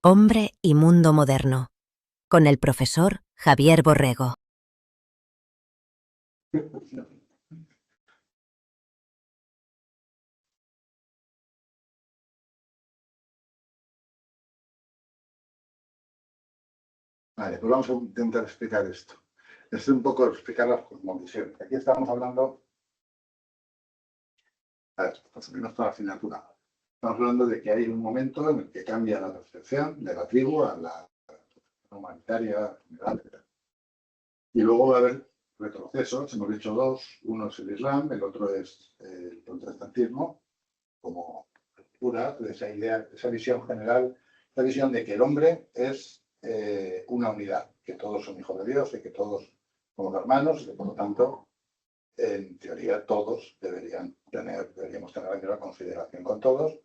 Hombre y mundo moderno, con el profesor Javier Borrego. Vale, pues vamos a intentar explicar esto. Es un poco explicar las cosmovisiones. Aquí estamos hablando, a ver, más o menos toda la asignatura. Estamos hablando de que hay un momento en el que cambia la percepción de la tribu a la humanitaria general. Y luego va a haber retrocesos, hemos dicho dos, uno es el Islam, el otro es el protestantismo, como pura de esa idea, esa visión general, la visión de que el hombre es una unidad, que todos son hijos de Dios y que todos somos hermanos y que por lo tanto, en teoría, todos deberíamos tener la misma consideración con todos.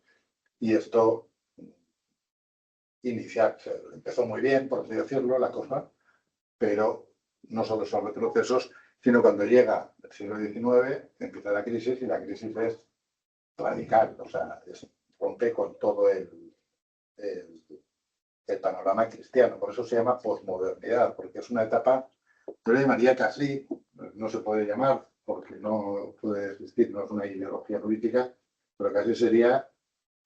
Y esto empezó muy bien, por así decirlo, la cosa, pero no solo son retrocesos, sino cuando llega el siglo XIX, empieza la crisis y la crisis es radical, o sea, rompe con todo el panorama cristiano. Por eso se llama posmodernidad, porque es una etapa, yo le llamaría casi, no se puede llamar, porque no puede existir, no es una ideología política, pero casi sería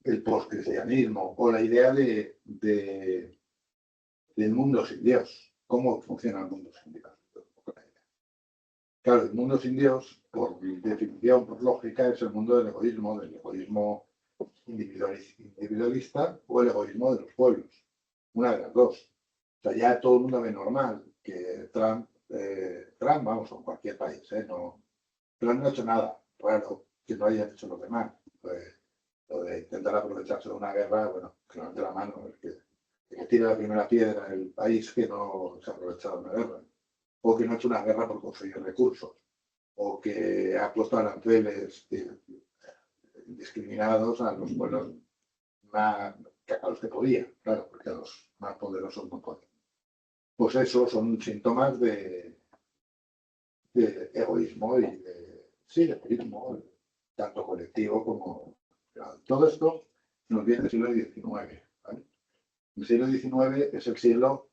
el postcristianismo o la idea del mundo sin Dios. ¿Cómo funciona el mundo sin Dios? Claro, el mundo sin Dios, por definición, por lógica, es el mundo del egoísmo individualista o el egoísmo de los pueblos. Una de las dos. O sea, ya todo el mundo ve normal que Trump, vamos, o cualquier país, Trump no ha hecho nada raro que no hayan hecho los demás. Lo de intentar aprovecharse de una guerra, bueno, que no de la mano, el que tira la primera piedra en el país que no se ha aprovechado de una guerra, o que no ha hecho una guerra por conseguir recursos, o que ha puesto aranceles discriminados a los pueblos más, a los que podía, claro, porque a los más poderosos no podía. Pues eso son síntomas de egoísmo y de egoísmo, tanto colectivo como... Todo esto nos viene del siglo XIX. ¿Vale? El siglo XIX es el siglo...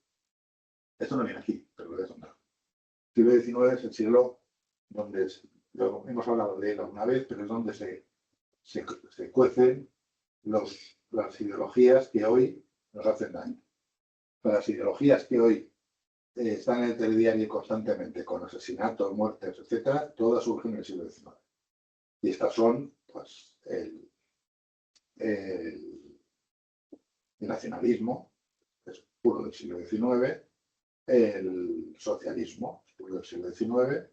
Esto no viene aquí, pero lo voy a contar. El siglo XIX es el siglo donde, hemos hablado de él alguna vez, pero es donde se cuecen las ideologías que hoy nos hacen daño. Las ideologías que hoy están en el telediario constantemente, con asesinatos, muertes, etcétera, todas surgen en el siglo XIX. Y estas son, pues, el nacionalismo, es puro del siglo XIX, el socialismo, es puro del siglo XIX,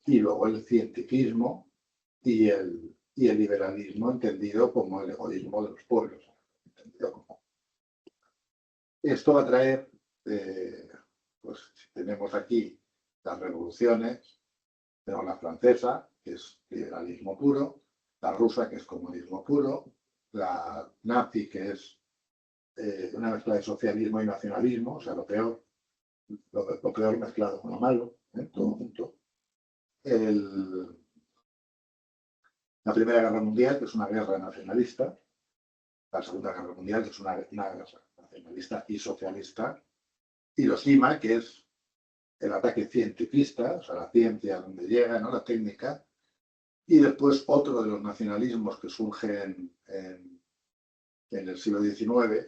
y luego el cientificismo y el liberalismo entendido como el egoísmo de los pueblos. Esto va a traer, pues tenemos aquí las revoluciones, tenemos la francesa, que es liberalismo puro, la rusa, que es comunismo puro, la nazi, que es una mezcla de socialismo y nacionalismo, o sea, lo peor mezclado con lo malo, todo junto. La Primera Guerra Mundial, que es una guerra nacionalista, la Segunda Guerra Mundial, que es una guerra nacionalista y socialista, Hiroshima, que es el ataque cientifista, o sea, la ciencia donde llega, ¿no? La técnica, y después otro de los nacionalismos que surgen en el siglo XIX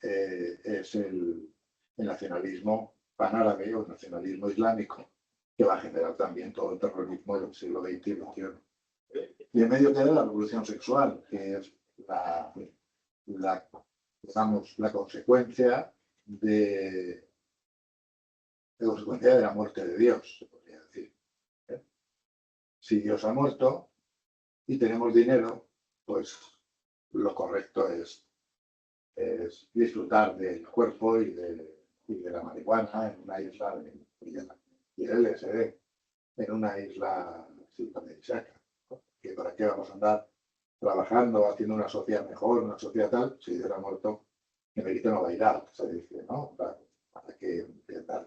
es el nacionalismo panárabe o el nacionalismo islámico, que va a generar también todo el terrorismo del siglo XX y XXI. Y en medio queda la revolución sexual, que es la consecuencia de la muerte de Dios, se podría decir. Si Dios ha muerto y tenemos dinero, pues lo correcto es disfrutar del cuerpo y de la marihuana en una isla y el LSD en una isla paradisíaca. ¿Que para qué vamos a andar trabajando, haciendo una sociedad mejor, una sociedad tal, si Dios ha muerto, que me no bailar, se dice, ¿no? ¿Para qué andar?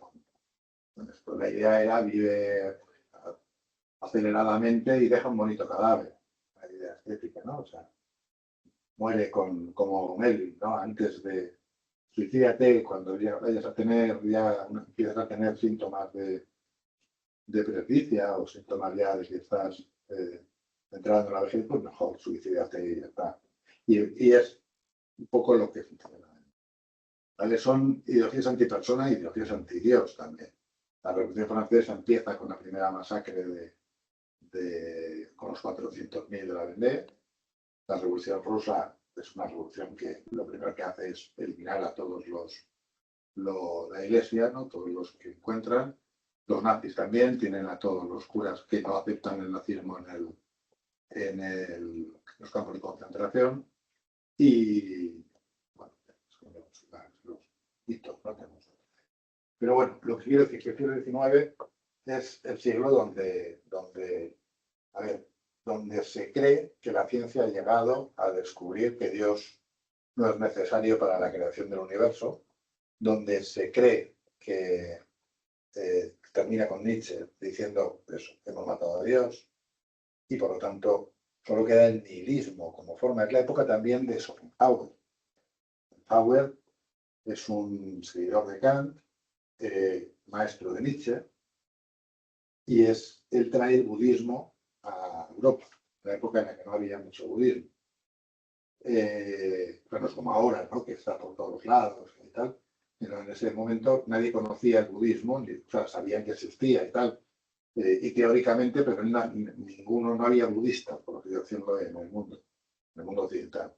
Entonces, pues la idea era vive aceleradamente y deja un bonito cadáver. La idea estética, ¿no? O sea, muere como Elvis, ¿no? Antes de suicídate cuando ya vayas a tener, empiezas a tener síntomas de presbicia o síntomas ya de que estás entrando en la vejez, pues mejor suicídate y ya está. Y es un poco lo que funciona. ¿Vale? Son ideologías antipersona y ideologías antidios también. La Revolución Francesa empieza con la primera masacre con los 400.000 de la Vendée. La Revolución Rusa es una revolución que lo primero que hace es eliminar a todos la iglesia, ¿no? Todos los que encuentran. Los nazis también tienen a todos los curas que no aceptan el nazismo en los campos de concentración. Y bueno, los hitos, ¿no? Pero bueno, lo que quiero decir es que el siglo XIX es el siglo donde se cree que la ciencia ha llegado a descubrir que Dios no es necesario para la creación del universo, donde se cree que termina con Nietzsche diciendo eso, que hemos matado a Dios, y por lo tanto solo queda el nihilismo como forma. Es la época también de Schopenhauer. Schopenhauer es un seguidor de Kant, maestro de Nietzsche, y él trae el budismo a Europa, la época en la que no había mucho budismo. Pero no es como ahora, ¿no? Que está por todos lados y tal. Pero en ese momento nadie conocía el budismo, o sea, sabían que existía y tal. Y teóricamente, pero no había budistas, por así decirlo, en el mundo occidental.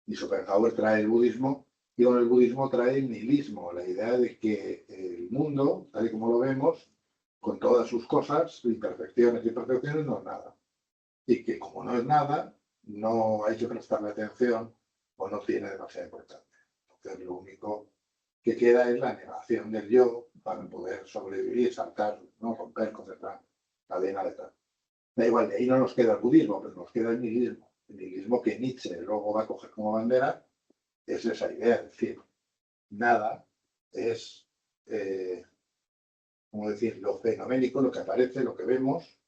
Y Schopenhauer trae el budismo, y con el budismo trae el nihilismo, la idea de que el mundo, tal y como lo vemos, con todas sus cosas, imperfecciones y perfecciones, no es nada. Y que como no es nada, no hay que prestarle atención o no tiene demasiada importancia. Entonces lo único que queda es la negación del yo para poder sobrevivir, saltar, ¿no? Romper con esta cadena de tal. Da igual, de ahí no nos queda el budismo, pero nos queda el nihilismo. El nihilismo que Nietzsche luego va a coger como bandera es esa idea, es decir, nada es, como decir, lo fenoménico, lo que aparece, lo que vemos,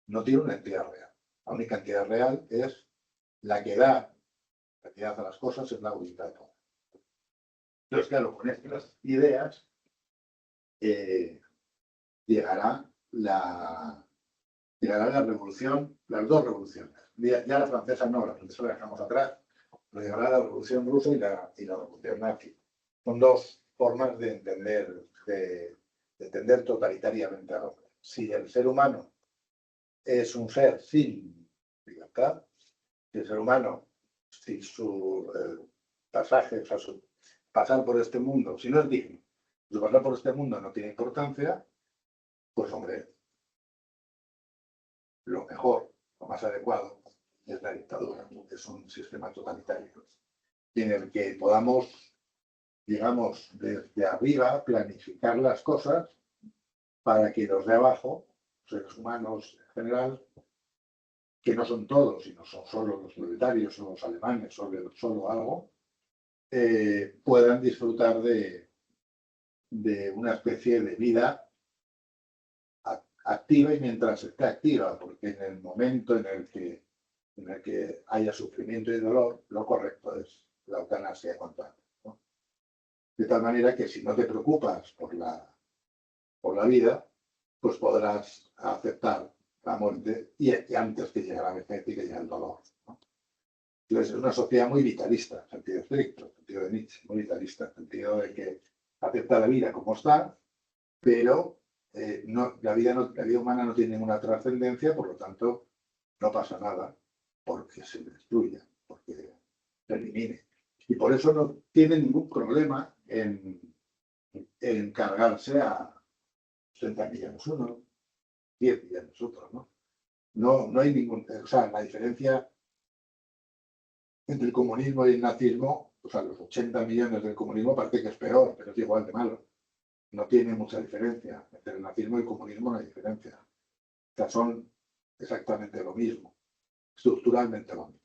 no tiene una entidad real. La única entidad real es la que da la entidad a las cosas, es la voluntad. Entonces, claro, con estas ideas llegará la revolución, las dos revoluciones. Ya la francesa no, la francesa la dejamos atrás, pero llegará la revolución rusa y la revolución nazi. Son dos formas de entender totalitariamente al hombre. Si el ser humano es un ser sin libertad, si el ser humano, si su pasaje, o sea, su pasar por este mundo, si no es digno, su pasar por este mundo no tiene importancia, pues hombre, lo mejor, lo más adecuado, es la dictadura, porque es un sistema totalitario en el que podamos, digamos, desde arriba planificar las cosas para que los de abajo, seres humanos en general, que no son todos, sino son solo los proletarios, son los alemanes, solo algo, puedan disfrutar de una especie de vida activa y mientras esté activa, porque en el momento en el que haya sufrimiento y dolor, lo correcto es la eutanasia cuanto antes, ¿no? De tal manera que si no te preocupas por la vida, pues podrás aceptar la muerte y antes que llegue la vejez y que llegue el dolor, ¿no? Entonces es una sociedad muy vitalista, en sentido estricto, en sentido de Nietzsche, muy vitalista, en sentido de que acepta la vida como está, pero la vida humana no tiene ninguna trascendencia, por lo tanto no pasa nada porque se destruya, porque se elimine. Y por eso no tiene ningún problema en cargarse a 60 millones uno, 10 millones otros, ¿no? No hay ningún... O sea, la diferencia entre el comunismo y el nazismo, o sea, los 80 millones del comunismo parece que es peor, pero es igual de malo. No tiene mucha diferencia. Entre el nazismo y el comunismo no hay diferencia. O sea, son exactamente lo mismo, estructuralmente lo mismo.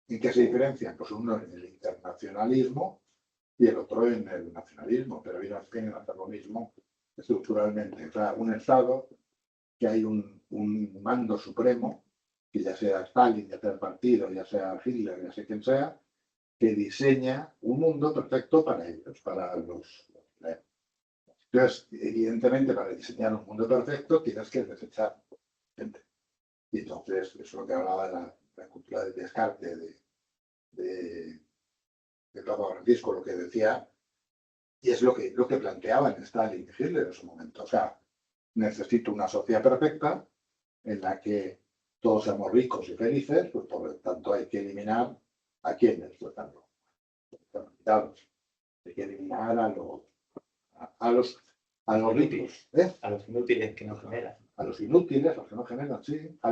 ¿En qué se diferencian? Pues uno en el internacionalismo y el otro en el nacionalismo, pero vienen a hacer lo mismo estructuralmente. O sea, un Estado que hay un mando supremo, que ya sea Stalin, ya sea el partido, ya sea Hitler, ya sea quien sea, que diseña un mundo perfecto para ellos, para los... Entonces, evidentemente, para diseñar un mundo perfecto tienes que desechar gente. Y entonces, eso es lo que hablaba de la cultura del descarte de Papa Francisco, lo que decía, y es lo que planteaban Stalin y Hitler en su momento. O sea, necesito una sociedad perfecta en la que todos seamos ricos y felices, pues por lo tanto hay que eliminar a quienes, pues tanto, hay que eliminar a los, a los ricos, ¿eh? A los inútiles que no generan. A los inútiles, a los que no generan, sí, a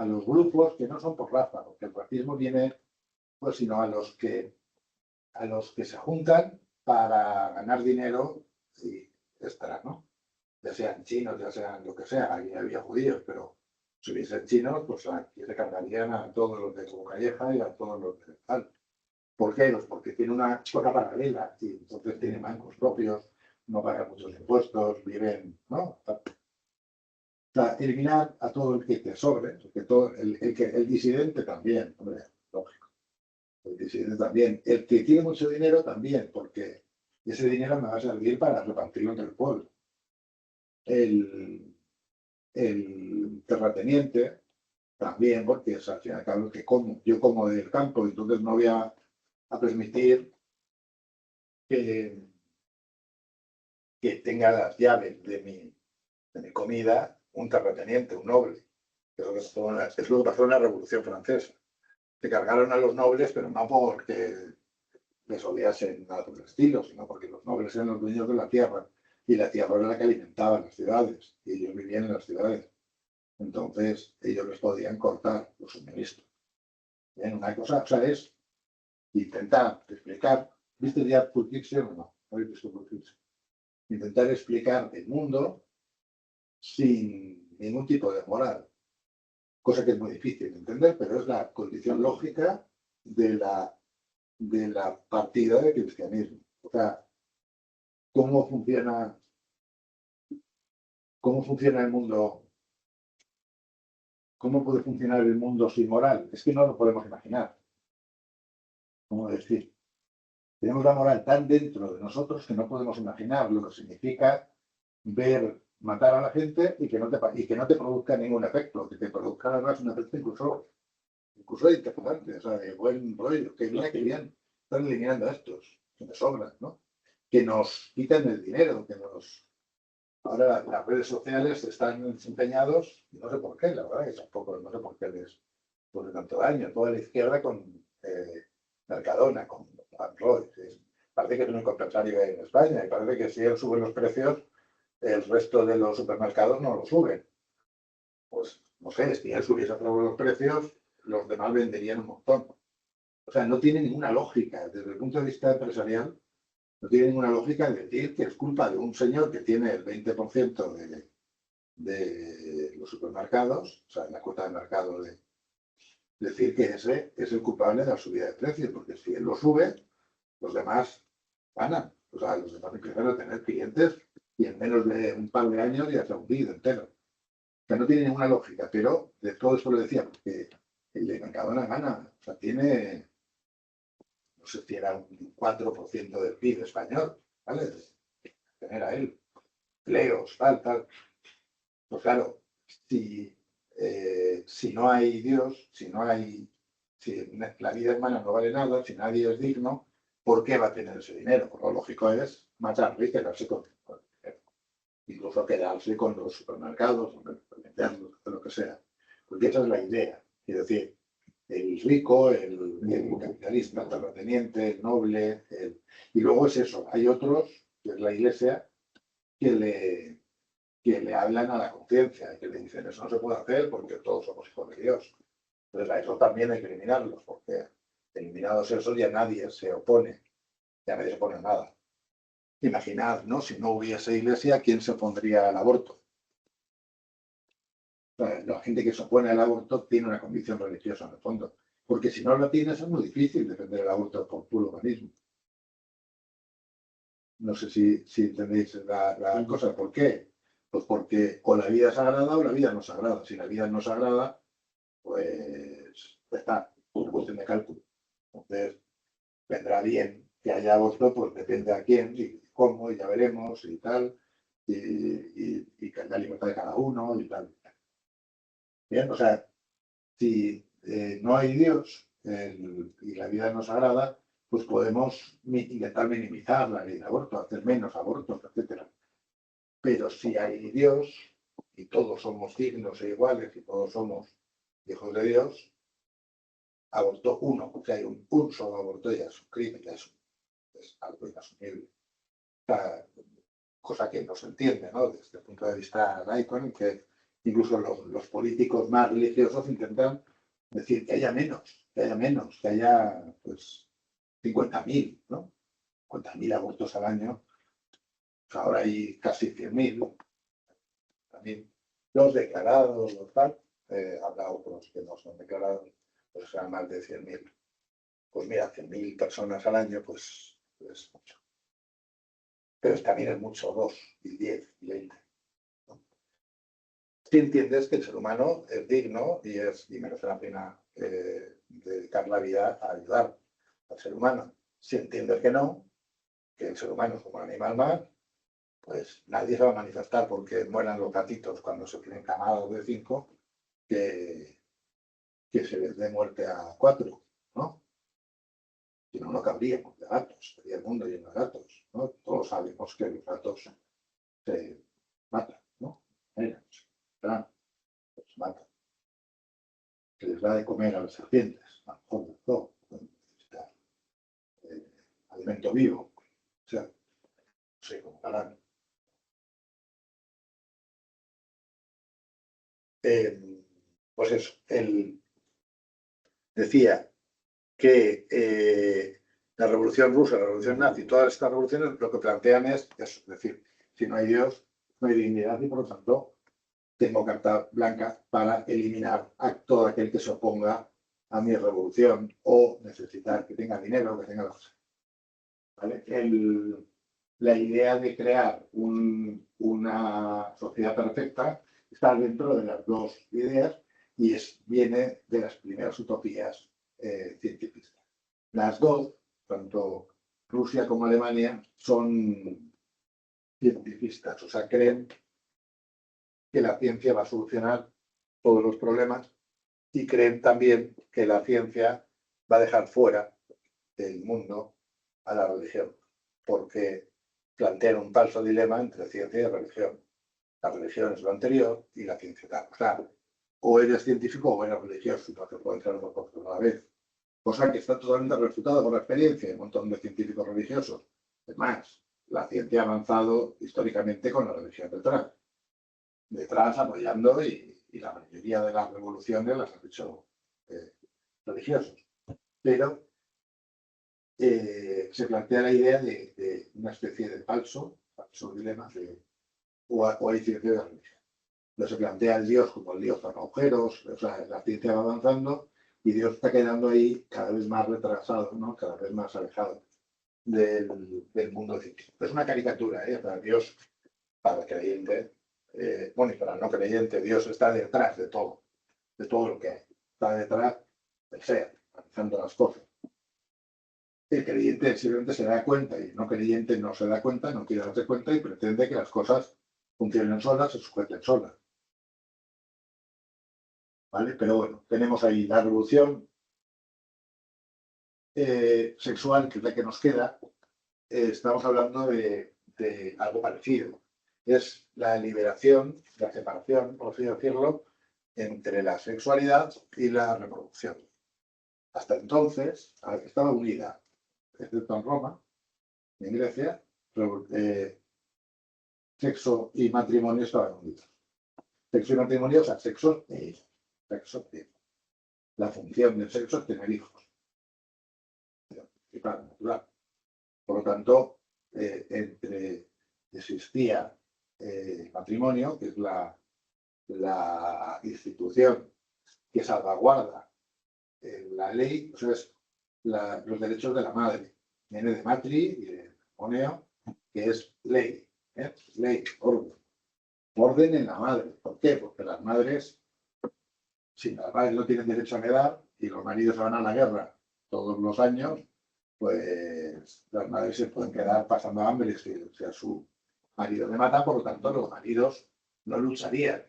los grupos que no son por raza, porque el racismo viene, pues, sino a los que se juntan para ganar dinero y extra, ¿no? Ya sean chinos, ya sean lo que sea, aquí había judíos, pero si hubiesen chinos, pues aquí se cargarían a todos los de Como Calleja y a todos los de tal. ¿Por qué? Pues porque tiene una cosa paralela y entonces tiene bancos propios, no pagan muchos impuestos, viven, ¿no? O sea, eliminar a todo el que te sobre, porque todo, el disidente también, hombre, lógico. El disidente también. El que tiene mucho dinero también, porque ese dinero me va a servir para repartirlo entre el pueblo. El terrateniente también, porque es al fin y al cabo que como, yo como del campo, entonces no voy a permitir que tenga las llaves de mi comida un terrateniente, un noble. Es lo que pasó en la Revolución Francesa. Se cargaron a los nobles, pero no porque les odiasen nada por el estilo, sino porque los nobles eran los dueños de la tierra y la tierra era la que alimentaba las ciudades y ellos vivían en las ciudades. Entonces ellos les podían cortar los suministros. Bien, una cosa, o sea, es intentar explicar, ¿viste ya Pulp Fiction o no? ¿Habéis visto Pulp Fiction? Intentar explicar el mundo sin ningún tipo de moral, cosa que es muy difícil de entender, pero es la condición lógica de la partida de cristianismo. O sea, ¿cómo funciona el mundo? ¿Cómo puede funcionar el mundo sin moral? Es que no lo podemos imaginar. ¿Cómo decir? Tenemos la moral tan dentro de nosotros que no podemos imaginar lo que significa ver matar a la gente y que no te produzca ningún efecto, que te produzca además un efecto incluso interesante, o sea, de buen rollo, que mira que bien, están eliminando a estos, que me sobran, ¿no? Que nos quitan el dinero, Ahora las redes sociales están empeñados, y no sé por qué, la verdad que tampoco, no sé por qué les pone tanto daño, toda la izquierda con Mercadona, con Roy, parece que es un único empresario en España, y parece que si él sube los precios, el resto de los supermercados no lo suben. Pues no sé, si él subiese a todos los precios, los demás venderían un montón. O sea, no tiene ninguna lógica. Desde el punto de vista empresarial, no tiene ninguna lógica decir que es culpa de un señor que tiene el 20% de los supermercados, o sea, la cuota de mercado decir que ese es el culpable de la subida de precios, porque si él lo sube, los demás ganan. O sea, los demás empiezan a tener clientes y en menos de un par de años ya se ha hundido entero. O sea, no tiene ninguna lógica, pero de todo eso lo decía, porque el de Mercadona gana, o sea, tiene, no sé si era un 4% del PIB español, ¿vale? Genera él, empleos, tal. Pues claro, si no hay Dios, si la vida humana no vale nada, si nadie es digno, ¿por qué va a tener ese dinero? Pues lo lógico es matar y quedarse con incluso quedarse con los supermercados, venderlos, lo que sea. Porque esa es la idea. Es decir, el rico, el capitalista, el terrateniente, el noble, y luego es eso. Hay otros, que es la iglesia, que le hablan a la conciencia, que le dicen, eso no se puede hacer porque todos somos hijos de Dios. Entonces a eso también hay que eliminarlos, porque eliminados esos ya nadie se opone, ya nadie se opone a nada. Imaginad, ¿no? Si no hubiese iglesia, ¿quién se opondría al aborto? La gente que se opone al aborto tiene una convicción religiosa en el fondo, porque si no lo tienes es muy difícil defender el aborto por puro humanismo. No sé si entendéis la cosa. ¿Por qué? Pues porque o la vida es sagrada o la vida no es sagrada. Si la vida no es sagrada, pues está, es una cuestión de cálculo. Entonces, vendrá bien que haya aborto, pues depende a quién y cómo, y ya veremos y tal, y que la libertad de cada uno y tal. Bien, o sea, si no hay Dios y la vida nos agrada, pues podemos intentar minimizar la ley de aborto, hacer menos abortos, etcétera. Pero si hay Dios y todos somos dignos e iguales y todos somos hijos de Dios, abortó uno, que hay un solo aborto ya es un crimen, ya es algo inasumible. O sea, cosa que no se entiende, ¿no? Desde el punto de vista laico, en que incluso los políticos más religiosos intentan decir que haya menos, que haya pues 50.000, ¿no? 50.000 abortos al año. Ahora hay casi 100.000. También los declarados, los tal, habrá otros que no son declarados, pues serán más de 100.000. Pues mira, 100.000 personas al año, pues es mucho. Pero también es mucho, 2, y 10, y 20. ¿No? Si entiendes que el ser humano es digno y merece la pena dedicar la vida a ayudar al ser humano. Si entiendes que no, que el ser humano es como un animal más, pues nadie se va a manifestar porque mueran los gatitos cuando se tienen camadas de 5, que se les dé muerte a 4, ¿no? Si no, no cabríamos de gatos, sería el mundo lleno de gatos, ¿no? Todos sabemos que los gatos se matan, ¿no? Se matan. Se les da de comer a las serpientes, a lo mejor de todo, necesitar alimento vivo, o sea, no sé cómo harán. Pues eso, él decía que la revolución rusa, la revolución nazi, todas estas revoluciones lo que plantean es eso, es decir, si no hay Dios, no hay dignidad y por lo tanto tengo carta blanca para eliminar a todo aquel que se oponga a mi revolución o necesitar que tenga dinero, que tenga las... ¿Vale? La idea de crear una sociedad perfecta está dentro de las dos ideas y viene de las primeras utopías científicas. Las dos, tanto Rusia como Alemania, son científicas, o sea, creen que la ciencia va a solucionar todos los problemas y creen también que la ciencia va a dejar fuera del mundo a la religión, porque plantean un falso dilema entre ciencia y religión. La religión es lo anterior y la ciencia tal. O sea, o eres científico o eres religioso, no se pueden ser los dos cosas a la vez. Cosa que está totalmente refutada por la experiencia de un montón de científicos religiosos. Es más, la ciencia ha avanzado históricamente con la religión detrás apoyando y la mayoría de las revoluciones las han hecho religiosos. Pero se plantea la idea de una especie de falso dilema de o hay ciencia de religión. No se plantea el Dios como el Dios con agujeros, o sea, la ciencia va avanzando y Dios está quedando ahí cada vez más retrasado, ¿no? Cada vez más alejado del mundo científico. Es una caricatura, ¿eh? Para Dios, para el creyente, bueno, y para el no creyente, Dios está detrás de todo lo que hay. Está detrás del ser, analizando las cosas. El creyente simplemente se da cuenta y el no creyente no se da cuenta, no quiere darse cuenta y pretende que las cosas funcionen solas, se sujeten solas. ¿Vale? Pero bueno, tenemos ahí la revolución sexual, que es la que nos queda. Estamos hablando de algo parecido. Es la liberación, la separación, por así decirlo, entre la sexualidad y la reproducción. Hasta entonces, estaba unida, excepto en Roma, en Grecia, sexo y matrimonio estaban unidos. Sexo y matrimonio, o sea, sexo de la función del sexo es tener hijos. Y claro, natural. Por lo tanto, existía el matrimonio, que es la institución que salvaguarda la ley, o sea, los derechos de la madre. Viene de matri y de moneo, que es ley, ley, orden. Orden en la madre. ¿Por qué? Porque las madres, si las madres no tienen derecho a heredar y los maridos se van a la guerra todos los años, pues las madres se pueden quedar pasando hambre si a su marido le matan, por lo tanto los maridos no lucharían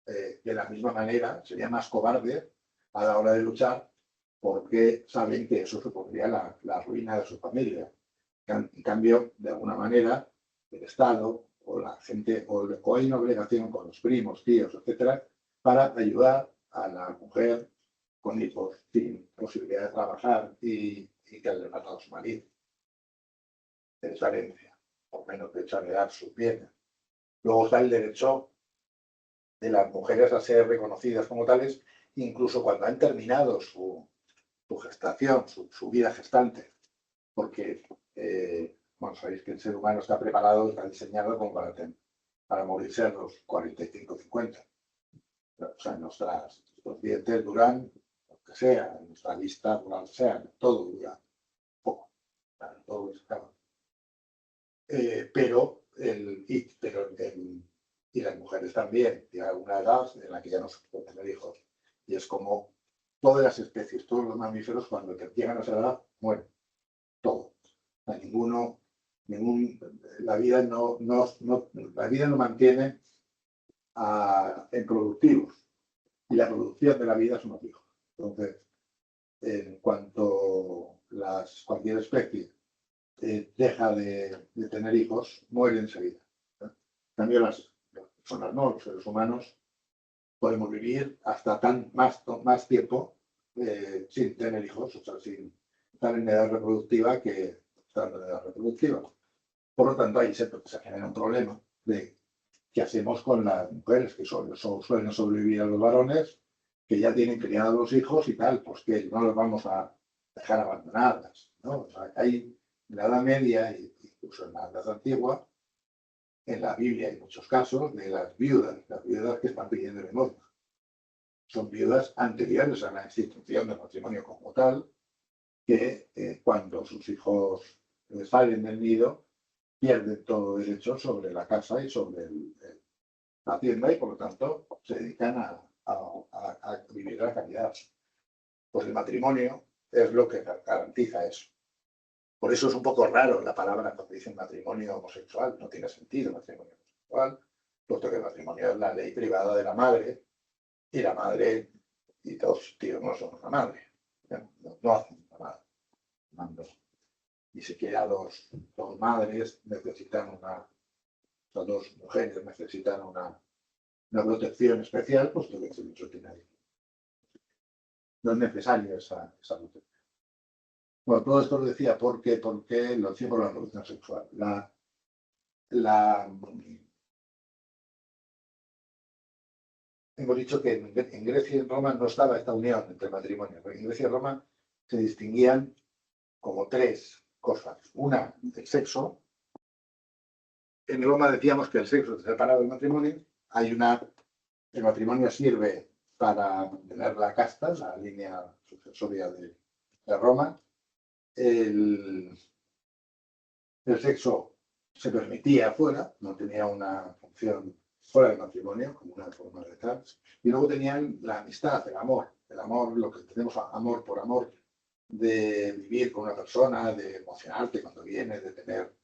de la misma manera, sería más cobarde a la hora de luchar porque saben que eso supondría la ruina de su familia. En cambio, de alguna manera, el Estado o la gente, o hay una obligación con los primos, tíos, etcétera, para ayudar a la mujer con hijos sin posibilidad de trabajar y que le matado a su marido. De esa herencia, por menos de heredar sus bienes. Luego está el derecho de las mujeres a ser reconocidas como tales, incluso cuando han terminado su gestación, su vida gestante, porque bueno, sabéis que el ser humano está preparado, está diseñado como para morirse a los 45, 50. O sea, nuestros dientes duran lo que sea, nuestra vista dura lo que sea, todo dura poco. Claro, todo es claro. Pero las mujeres también tienen alguna edad en la que ya no se pueden tener hijos. Y es como todas las especies, todos los mamíferos, cuando llegan a esa edad, mueren. Todo. A la vida no mantiene en productivos. Y la producción de la vida es unos hijos. Entonces, en cuanto cualquier especie deja de tener hijos, muere enseguida. En cambio, las personas no, los seres humanos, podemos vivir hasta más tiempo sin tener hijos, o sea, sin estar en edad reproductiva que estando en edad reproductiva. Por lo tanto, ahí se genera un problema de qué hacemos con las mujeres que suelen sobrevivir a los varones, que ya tienen criados los hijos y tal, pues que no los vamos a dejar abandonadas, ¿no? O sea, hay en la Edad Media, incluso en la Edad Antigua, en la Biblia hay muchos casos de las viudas que están pidiendo limosna. Son viudas anteriores a la institución del matrimonio como tal, que cuando sus hijos salen del nido, pierden todo derecho sobre la casa y sobre la hacienda y por lo tanto se dedican a vivir la calidad. Pues el matrimonio es lo que garantiza eso. Por eso es un poco raro la palabra cuando dicen matrimonio homosexual. No tiene sentido matrimonio homosexual, puesto que el matrimonio es la ley privada de la madre y la madre y dos tíos no son una madre. No hacen una madre. Ni siquiera dos madres necesitan dos mujeres necesitan una protección especial, puesto que ese bicho tiene ahí. No es necesaria esa protección. Bueno, todo esto lo decía porque lo decía por la revolución sexual. Hemos dicho que en Grecia y en Roma no estaba esta unión entre matrimonios. En Grecia y Roma se distinguían como tres cosas. Una, el sexo. En Roma decíamos que el sexo es separado del matrimonio. El matrimonio sirve para mantener la casta, la línea sucesoria de Roma. El sexo se permitía fuera, no tenía una función fuera del matrimonio, como una forma de estar. Y luego tenían la amistad, el amor, lo que tenemos amor por amor, de vivir con una persona, de emocionarte cuando viene, de tener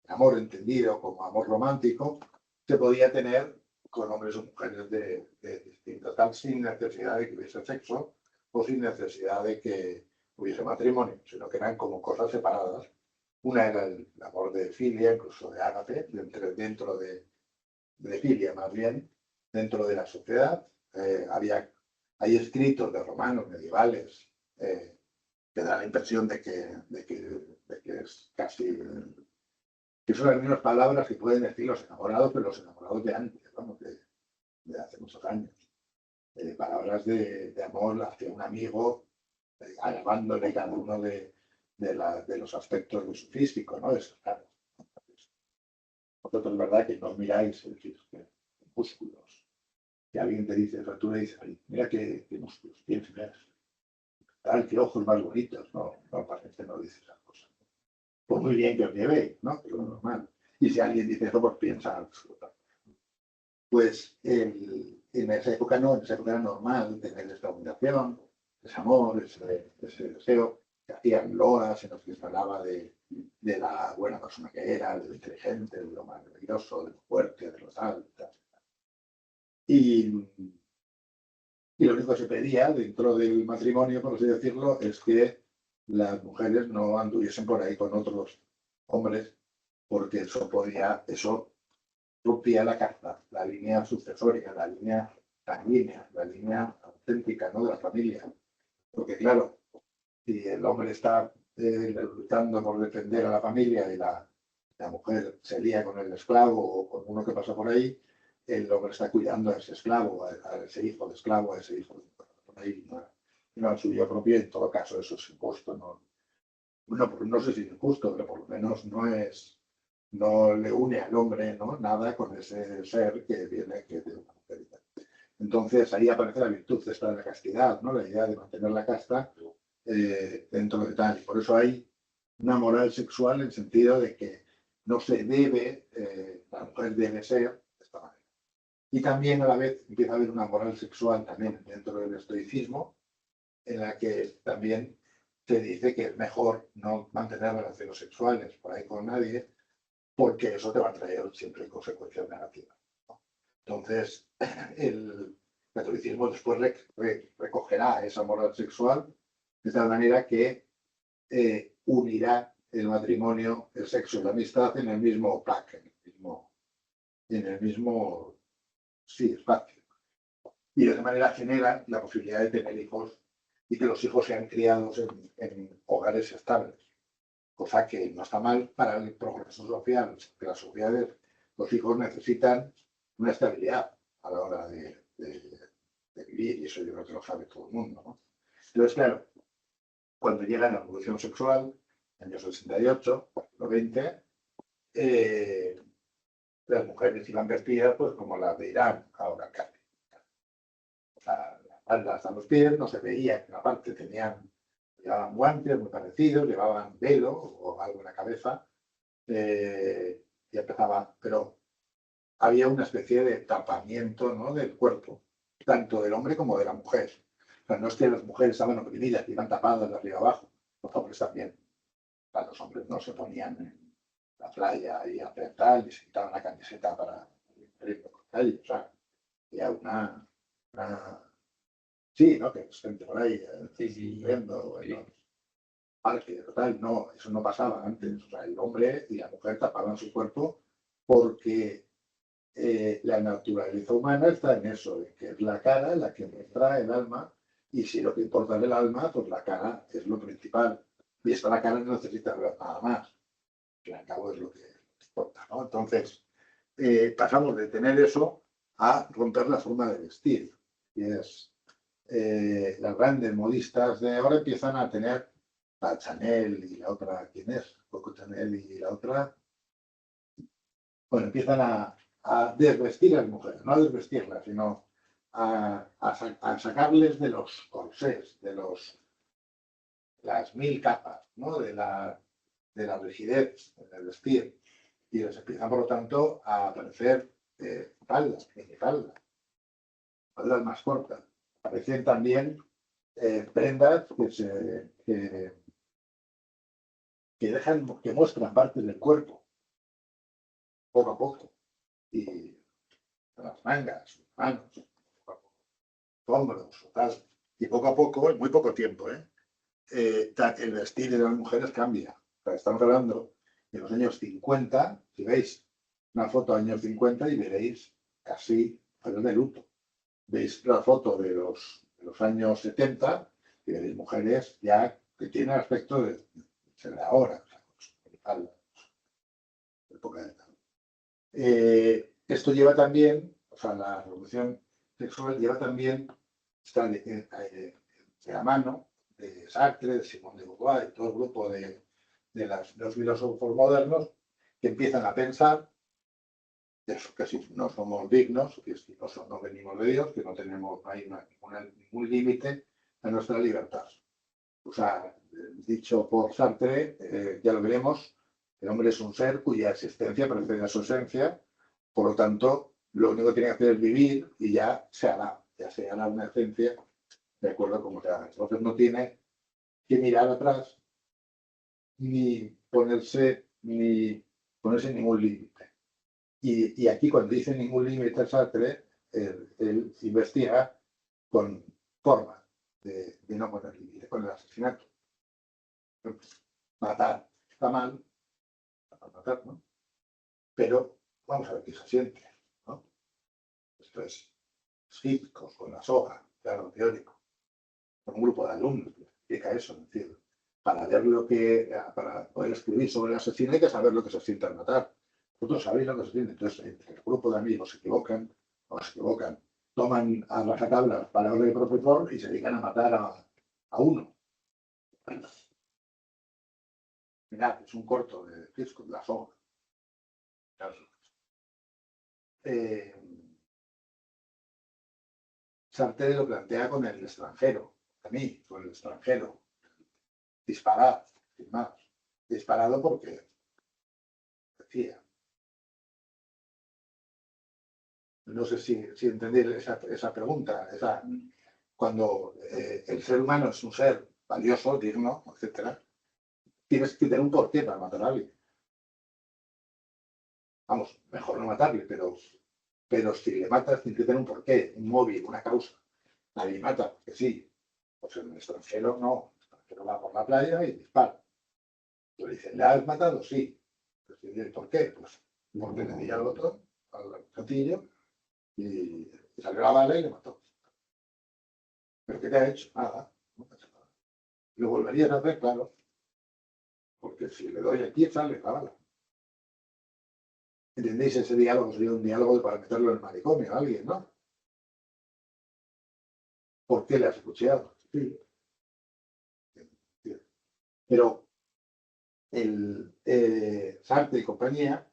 amor entendido como amor romántico, se podía tener con hombres o mujeres de distinta tal, sin necesidad de que hubiese sexo o sin necesidad de que hubiese matrimonio, sino que eran como cosas separadas. Una era el amor de filia, incluso de ágape, dentro de filia más bien, dentro de la sociedad. Hay escritos de romanos medievales que dan la impresión de que es casi que son las mismas palabras que pueden decir los enamorados, pero los enamorados de antes, vamos, de hace muchos años. Palabras de amor hacia un amigo, alabándole cada uno de los aspectos de su físico, ¿no? Es claro. Vosotros es verdad que no miráis, es decir, que músculos. Que alguien te dice, o sea, tú le dices, mira qué músculos tienes, tal, qué ojos más bonitos. No, parece no dice esas cosas. Pues muy bien que os llevéis, ¿no? Que es lo normal. Y si alguien dice eso, pues piensa. Pues en esa época no, en esa época era normal tener esta admiración, ese amor, ese deseo. que hacían loas en las que se hablaba de la buena persona que era, de lo inteligente, de lo maravilloso, de lo fuerte, de lo tal. Y lo único que se pedía dentro del matrimonio, por así decirlo, es que las mujeres no anduviesen por ahí con otros hombres, porque eso rompía la casta, la línea sucesoria, la línea sanguínea, la línea auténtica, ¿no?, de la familia. Porque claro, si el hombre está luchando por defender a la familia y la mujer se lía con el esclavo o con uno que pasa por ahí, el hombre está cuidando a ese esclavo, a ese hijo de esclavo, a ese hijo de por ahí, no al suyo propio. En todo caso eso es injusto, ¿no? Bueno, pues no sé si es injusto, pero por lo menos no le une al hombre, ¿no?, nada con ese ser que viene de una mujer. Entonces ahí aparece la virtud esta de la castidad, ¿no?, la idea de mantener la casta dentro de tal. Y por eso hay una moral sexual en el sentido de que no se debe, la mujer debe ser de esta manera. Y también a la vez empieza a haber una moral sexual también dentro del estoicismo, en la que también se dice que es mejor no mantener relaciones sexuales por ahí con nadie, porque eso te va a traer siempre consecuencias negativas, ¿no? Entonces, el catolicismo después recogerá esa moral sexual de tal manera que unirá el matrimonio, el sexo y la amistad en el mismo pack, en el mismo sí, espacio. Y de esa manera genera la posibilidad de tener hijos y que los hijos sean criados en hogares estables, cosa que no está mal para el progreso social, que las sociedades, los hijos necesitan una estabilidad a la hora de vivir, y eso yo creo que lo sabe todo el mundo, ¿no? Entonces, claro, cuando llega la revolución sexual, años 68, siglo XX, las mujeres iban vestidas pues como las de Irán, ahora casi. Las faldas hasta los pies, no se veía que aparte llevaban guantes muy parecidos, llevaban velo o algo en la cabeza, y empezaba, pero había una especie de tapamiento, ¿no?, del cuerpo, tanto del hombre como de la mujer. O sea, no es que las mujeres estaban oprimidas, iban tapadas de arriba abajo, los hombres también. O sea, los hombres no se ponían en la playa y a hacer tal, y se quitaban la camiseta para ir por la calle. O sea, había una sí, ¿no?, que gente por ahí viendo, en los parques, tal. No, eso no pasaba antes. O sea, el hombre y la mujer tapaban su cuerpo porque la naturaleza humana está en eso, de que es la cara la que muestra el alma, y si lo que importa es el alma, pues la cara es lo principal. Y esta la cara no necesita ver nada más. Que al cabo es lo que importa, ¿no? Entonces, pasamos de tener eso a romper la forma de vestir. Y es las grandes modistas de ahora empiezan a tener la Chanel y la otra, ¿quién es? Coco Chanel y la otra. Bueno, empiezan a desvestir a las mujeres, no a desvestirlas, sino a sacarles de los corsés, de las 1000 capas, ¿no?, de la rigidez del vestir, y les empiezan, por lo tanto, a aparecer faldas, minifaldas, faldas más cortas. Aparecen también prendas que muestran partes del cuerpo, poco a poco, y las mangas, manos, hombros, o tal, y poco a poco, en muy poco tiempo, el vestir de las mujeres cambia. O sea, estamos hablando de los años 50, si veis una foto de años 50 y veréis casi mujeres de luto. Veis la foto de los años 70 y veréis mujeres ya que tienen aspecto de ahora, o sea, con época de tal. Esto lleva también, o sea, la revolución sexual lleva también, está de la mano de Sartre, de Simone de Beauvoir y todo el grupo de los filósofos modernos, que empiezan a pensar que si no somos dignos, que si no venimos de Dios, que no tenemos ningún límite a nuestra libertad. O sea, dicho por Sartre, ya lo veremos, el hombre es un ser cuya existencia precede a su esencia, por lo tanto, lo único que tiene que hacer es vivir y ya se hará una esencia de acuerdo como se haga. Entonces no tiene que mirar atrás ni ponerse ningún límite. Y aquí cuando dice ningún límite Sartre, él investiga con forma de no poner límite, con el asesinato. Matar está mal, matar, ¿no? Pero vamos a ver qué se siente, ¿no? Esto es psíquico, con la soga, claro, teórico, con un grupo de alumnos que explica eso, es decir, para poder escribir sobre el asesino hay que saber lo que se siente al matar. Vosotros sabéis lo que se siente. Entonces, entre el grupo de amigos se equivocan, toman a rajatabla palabras del profesor y se dedican a matar a uno. Mirad, es un corto de Frisco, de la soga. Sartre lo plantea con el extranjero, a mí, con el extranjero. Disparar, sin más. Disparado porque decía. No sé si entendéis esa pregunta. Cuando el ser humano es un ser valioso, digno, etc., tienes que tener un porqué para matar a alguien. Vamos, mejor no matarle, pero si le matas, tienes que tener un porqué, un móvil, una causa. Nadie mata, porque sí. Pues en el extranjero no. El extranjero va por la playa y dispara. Le dicen, ¿le has matado? Sí. Pues, ¿por qué? Pues porque le di al otro, al gatillo, y salió la bala y le mató. ¿Pero qué te ha hecho? Nada. No pasa nada. Lo volverías a hacer, claro. Porque si le doy aquí, sale la bala. ¿Entendéis? Ese diálogo sería un diálogo para meterlo en el manicomio a alguien, ¿no? ¿Por qué le has escuchado? Sí. Pero Sartre y compañía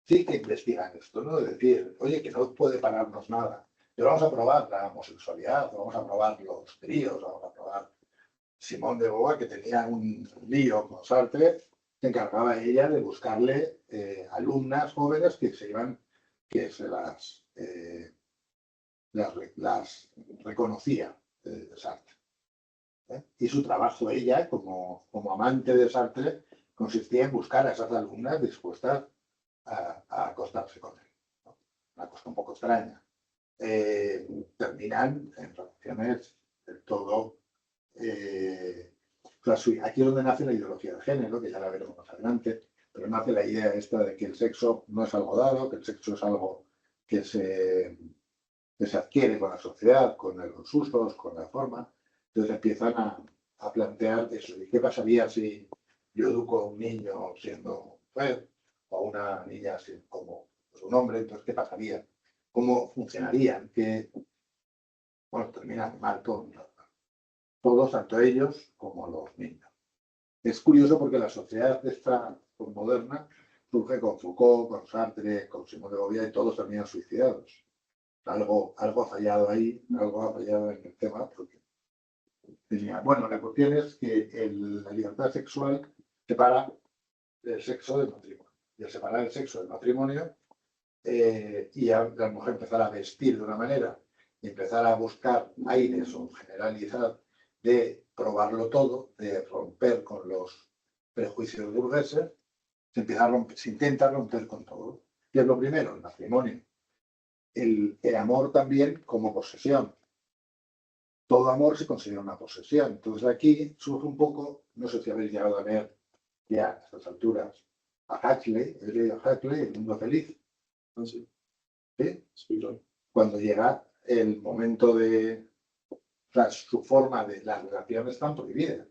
sí que investigan esto, ¿no? Es decir, oye, que no puede pararnos nada. Pero vamos a probar la homosexualidad, vamos a probar los tríos, vamos a probar Simone de Beauvoir, que tenía un lío con Sartre, se encargaba ella de buscarle alumnas jóvenes que se las reconocía Sartre. Y su trabajo, ella, como amante de Sartre, consistía en buscar a esas alumnas dispuestas a acostarse con él, ¿no? Una cosa un poco extraña. Terminan en relaciones del todo. Aquí es donde nace la ideología de género, que ya la veremos más adelante, pero nace la idea esta de que el sexo no es algo dado, que el sexo es algo que se adquiere con la sociedad, con los usos, con la forma. Entonces empiezan a plantear eso. ¿Y qué pasaría si yo educo a un niño siendo mujer o a una niña como un hombre? Entonces, ¿qué pasaría? ¿Cómo funcionarían? Bueno, terminan mal todos, tanto ellos como los niños. Es curioso porque la sociedad esta moderna surge con Foucault, con Sartre, con Simone de Beauvoir y todos terminan suicidados. Algo ha fallado ahí, algo ha fallado en el tema. Bueno, la cuestión es que la libertad sexual separa el sexo del matrimonio. Y al separar el sexo del matrimonio, y a la mujer empezar a vestir de una manera y empezar a buscar aires o generalizar de probarlo todo, de romper con los prejuicios burgueses, se intenta romper con todo. ¿Qué es lo primero? El matrimonio. El amor también como posesión. Todo amor se considera una posesión. Entonces aquí surge un poco, no sé si habéis llegado a ver ya a estas alturas, a Huxley, El mundo feliz. Sí. ¿Sí? Sí, claro. Cuando llega el momento de... O sea, su forma de las relaciones están prohibidas.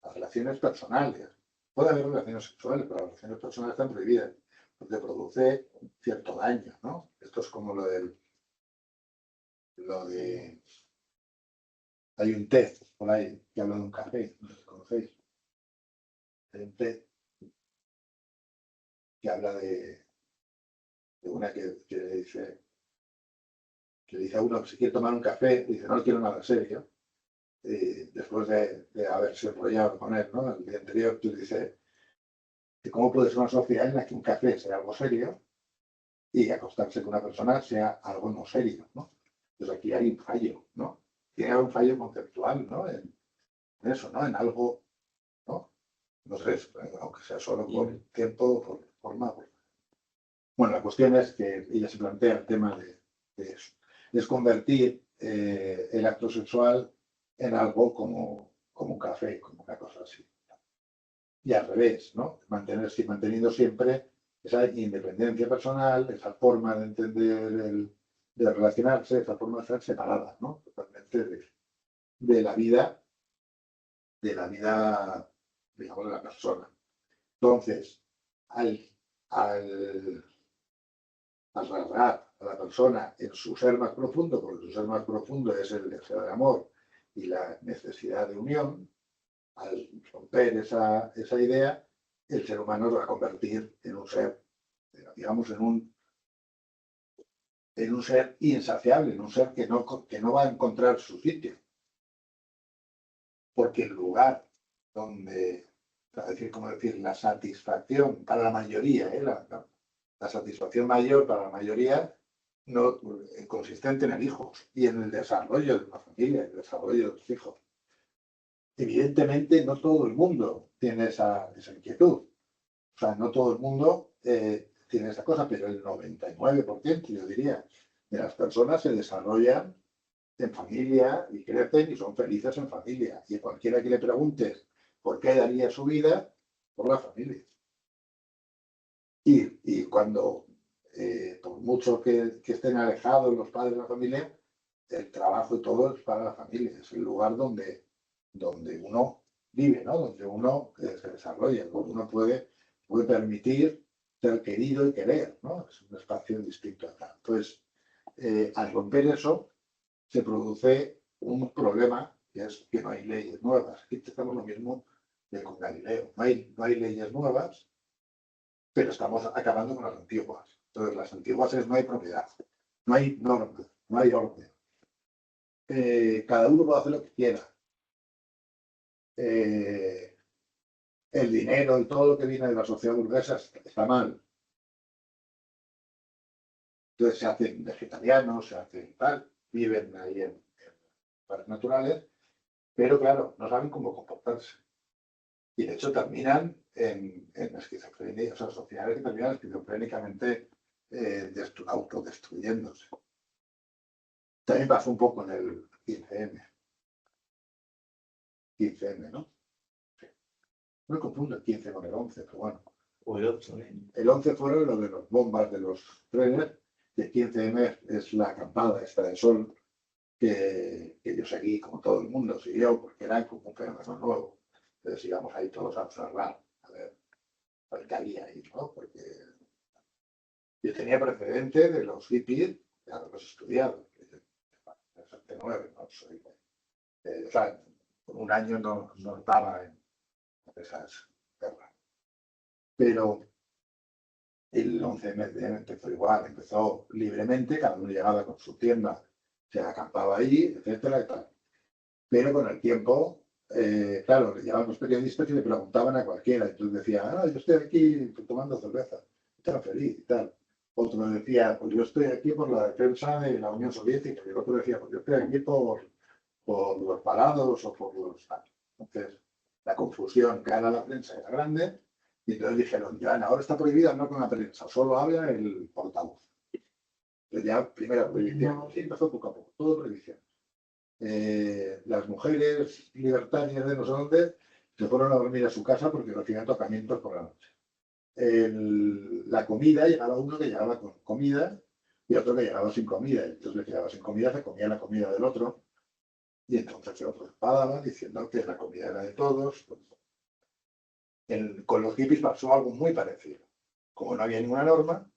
Las relaciones personales. Puede haber relaciones sexuales, pero las relaciones personales están prohibidas. Porque produce cierto daño, ¿no? Esto es como lo de... Hay un TED por ahí que habla de un café, no sé si conocéis. Hay un TED que habla de una que dice a uno que si quiere tomar un café, dice no quiero nada serio. Después de haberse enrollado con él, ¿no? El día anterior, tú dices, ¿cómo puede ser una sociedad en la que un café sea algo serio y acostarse con una persona sea algo no serio, ¿no? Entonces aquí hay un fallo, ¿no? Tiene que haber un fallo conceptual, ¿no? en eso, ¿no? En algo, ¿no? No sé, aunque sea solo por tiempo, por forma. Bueno, la cuestión es que ella se plantea el tema de eso. Es convertir el acto sexual en algo como un café, como una cosa así. Y al revés, ¿no? Manteniendo siempre esa independencia personal, esa forma de entender, de relacionarse, esa forma de estar separada, ¿no? Totalmente de la vida, digamos, de la persona. Entonces, al rasgar a la persona en su ser más profundo, porque su ser más profundo es el deseo de amor y la necesidad de unión, al romper esa idea, el ser humano se va a convertir en un ser, digamos, en un ser insaciable, en un ser que no va a encontrar su sitio. Porque el lugar donde, como decir, la satisfacción para la mayoría, la satisfacción mayor para la mayoría no consistente en el hijo y en el desarrollo de una familia, el desarrollo de los hijos. Evidentemente, no todo el mundo tiene esa inquietud. O sea, no todo el mundo tiene esa cosa, pero el 99%, yo diría, de las personas se desarrollan en familia y crecen y son felices en familia. Y a cualquiera que le preguntes por qué daría su vida, por la familia. Y cuando, por mucho que estén alejados los padres de la familia, el trabajo y todo es para la familia. Es el lugar donde uno vive, ¿no? Donde uno se desarrolla, donde uno puede permitir ser querido y querer, ¿no? Es un espacio distinto acá. Entonces, al romper eso, se produce un problema, que es que no hay leyes nuevas. Aquí tenemos lo mismo que con Galileo. No hay leyes nuevas, pero estamos acabando con las antiguas. Entonces, las antiguas es no hay propiedad, no hay norma, no hay orden. Cada uno puede hacer lo que quiera. El dinero y todo lo que viene de la sociedad burguesa está mal. Entonces se hacen vegetarianos, se hacen tal, viven ahí en parques naturales, pero claro, no saben cómo comportarse. Y de hecho terminan en esquizofrenia, o sea, sociedades que terminan esquizofrénicamente autodestruyéndose. También pasó un poco en el 15M. 15M, ¿no? Sí. No me confundo el 15 con el 11, pero bueno. O el 8, El 11 fueron lo de las bombas de los trenes, y el 15M es la acampada esta de sol que yo seguí, como todo el mundo siguió, porque era como un fenómeno nuevo. Entonces íbamos ahí todos a observar, a ver qué había ahí, ¿no? Porque yo tenía precedente de los hippies, ya los he estudiado, en el 69, ¿no? O sea, por un año no estaba en esas guerras. Pero el 11M empezó igual, empezó libremente, cada uno llegaba con su tienda, se acampaba allí, etcétera, y tal. Pero con el tiempo, claro, le llegaban los periodistas y le preguntaban a cualquiera. Entonces decía, yo estoy aquí tomando cerveza, estaba feliz y tal. Otro decía, pues yo estoy aquí por la defensa de la Unión Soviética. Y el otro decía, pues yo estoy aquí por los parados o por los tal. Entonces, la confusión que era la prensa era grande. Y entonces dijeron, ya, ahora está prohibida hablar con la prensa, solo habla el portavoz. Entonces ya, primera prohibición. Sí, empezó poco a poco, todo prohibición. Las mujeres libertarias de no sé dónde se fueron a dormir a su casa porque recibían tocamientos por la noche. La comida, llegaba uno que llegaba con comida y otro que llegaba sin comida. Entonces le quedaba sin comida, se comía la comida del otro. Y entonces el otro enfadaba diciendo que la comida era de todos. Con los hippies pasó algo muy parecido. Como no había ninguna norma,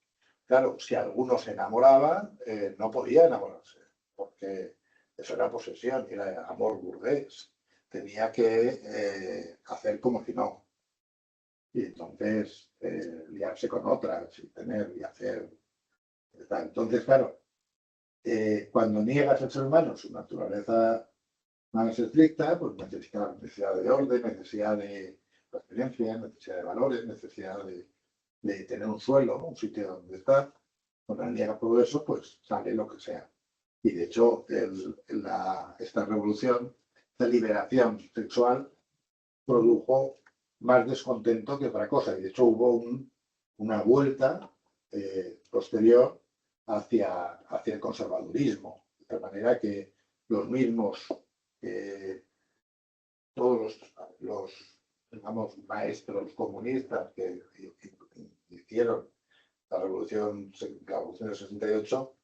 claro, si alguno se enamoraba, no podía enamorarse, porque eso era posesión, era amor burgués. Tenía que hacer como si no. Y entonces liarse con otras y tener y hacer. Tal. Entonces, claro, cuando niegas al ser humano su naturaleza más estricta, pues necesita necesidad de orden, necesidad de experiencia, necesidad de valores, necesidad de tener un suelo, ¿no? Un sitio donde estar. Cuando niega todo eso, pues sale lo que sea. Y de hecho, esta revolución liberación sexual produjo más descontento que otra cosa. Y de hecho hubo una vuelta posterior hacia el conservadurismo. De tal manera que los mismos, todos los digamos, maestros comunistas que hicieron la revolución del 68,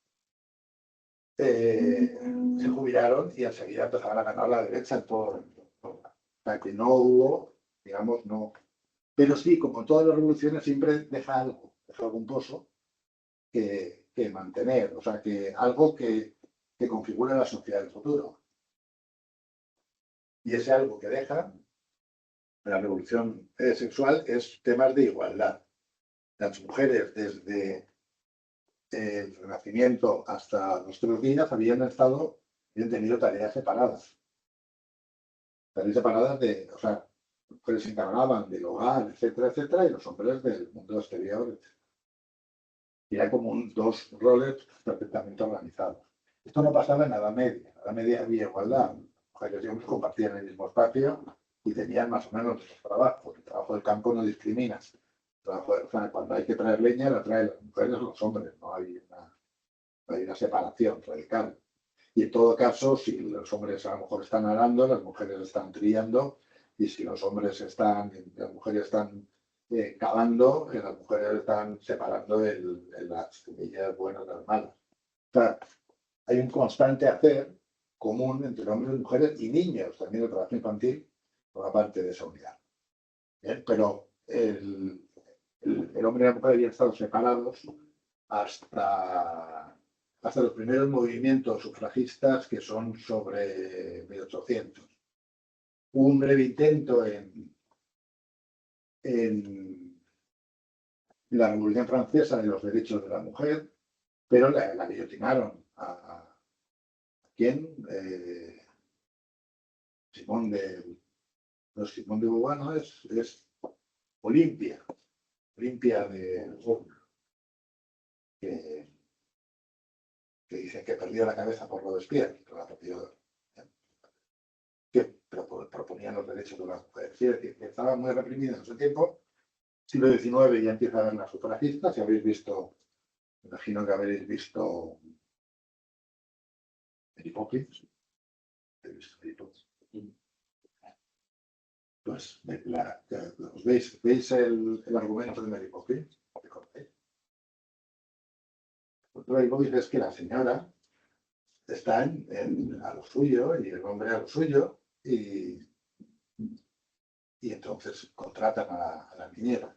se jubilaron y enseguida empezaron a ganar la derecha en todo. O sea, que no hubo, digamos, no. Pero sí, como todas las revoluciones, siempre deja algún pozo que mantener, o sea, que algo que configura la sociedad del futuro. Y ese algo que deja la revolución sexual es temas de igualdad. Las mujeres desde el Renacimiento hasta nuestros días habían tenido tareas separadas. Tareas separadas o sea, las mujeres se encargaban del hogar, etcétera, etcétera, y los hombres del mundo exterior. Y era como dos roles perfectamente organizados. Esto no pasaba en la Edad Media. En la Edad Media había igualdad. Mujeres y hombres compartían el mismo espacio y tenían más o menos los trabajos. El trabajo del campo no discrimina. O sea, cuando hay que traer leña, la traen las mujeres o los hombres. No hay una separación radical. Y en todo caso, si los hombres a lo mejor están arando, las mujeres están triando, y si las mujeres están cavando, las mujeres están separando las semillas buenas de las malas. O sea, hay un constante hacer común entre hombres y mujeres y niños, también el trabajo infantil forma parte de esa unidad. ¿Bien? Pero el hombre y la mujer habían estado separados hasta los primeros movimientos sufragistas, que son sobre 1800. Hubo un breve intento en la Revolución Francesa de los derechos de la mujer, pero la guillotinaron a ¿quién? Simón de Beauvoir, ¿no? Es Olimpia que dicen que perdió la cabeza por Robespierre, que la perdió, que proponían los derechos de las mujeres. Es decir, que estaba muy reprimida en ese tiempo. Siglo XIX ya empieza a haber las sufragistas. Si habéis visto, me imagino que habréis visto Mary Poppins. Pues ¿veis el argumento de Mary Poppins? Mary Poppins es que la señora está a lo suyo y el hombre a lo suyo, y entonces contratan a la niñera.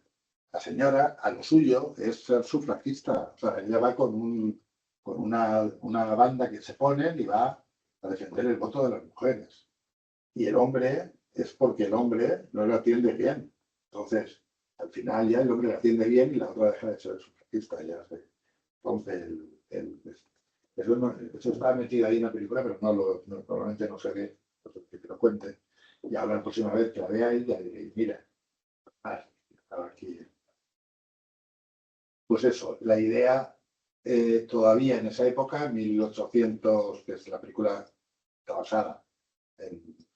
La señora a lo suyo es ser sufragista, o sea, ella va con una banda que se ponen y va a defender el voto de las mujeres. Y el hombre es porque el hombre no lo atiende bien. Entonces, al final ya el hombre lo atiende bien y la otra deja de ser sufragista. Ya se rompe eso está metido ahí en la película, pero normalmente no se ve, que te lo cuente. Y ahora la próxima vez que la veáis, ya diréis, mira, estaba aquí. Pues eso, la idea todavía en esa época, 1800, que es la película está basada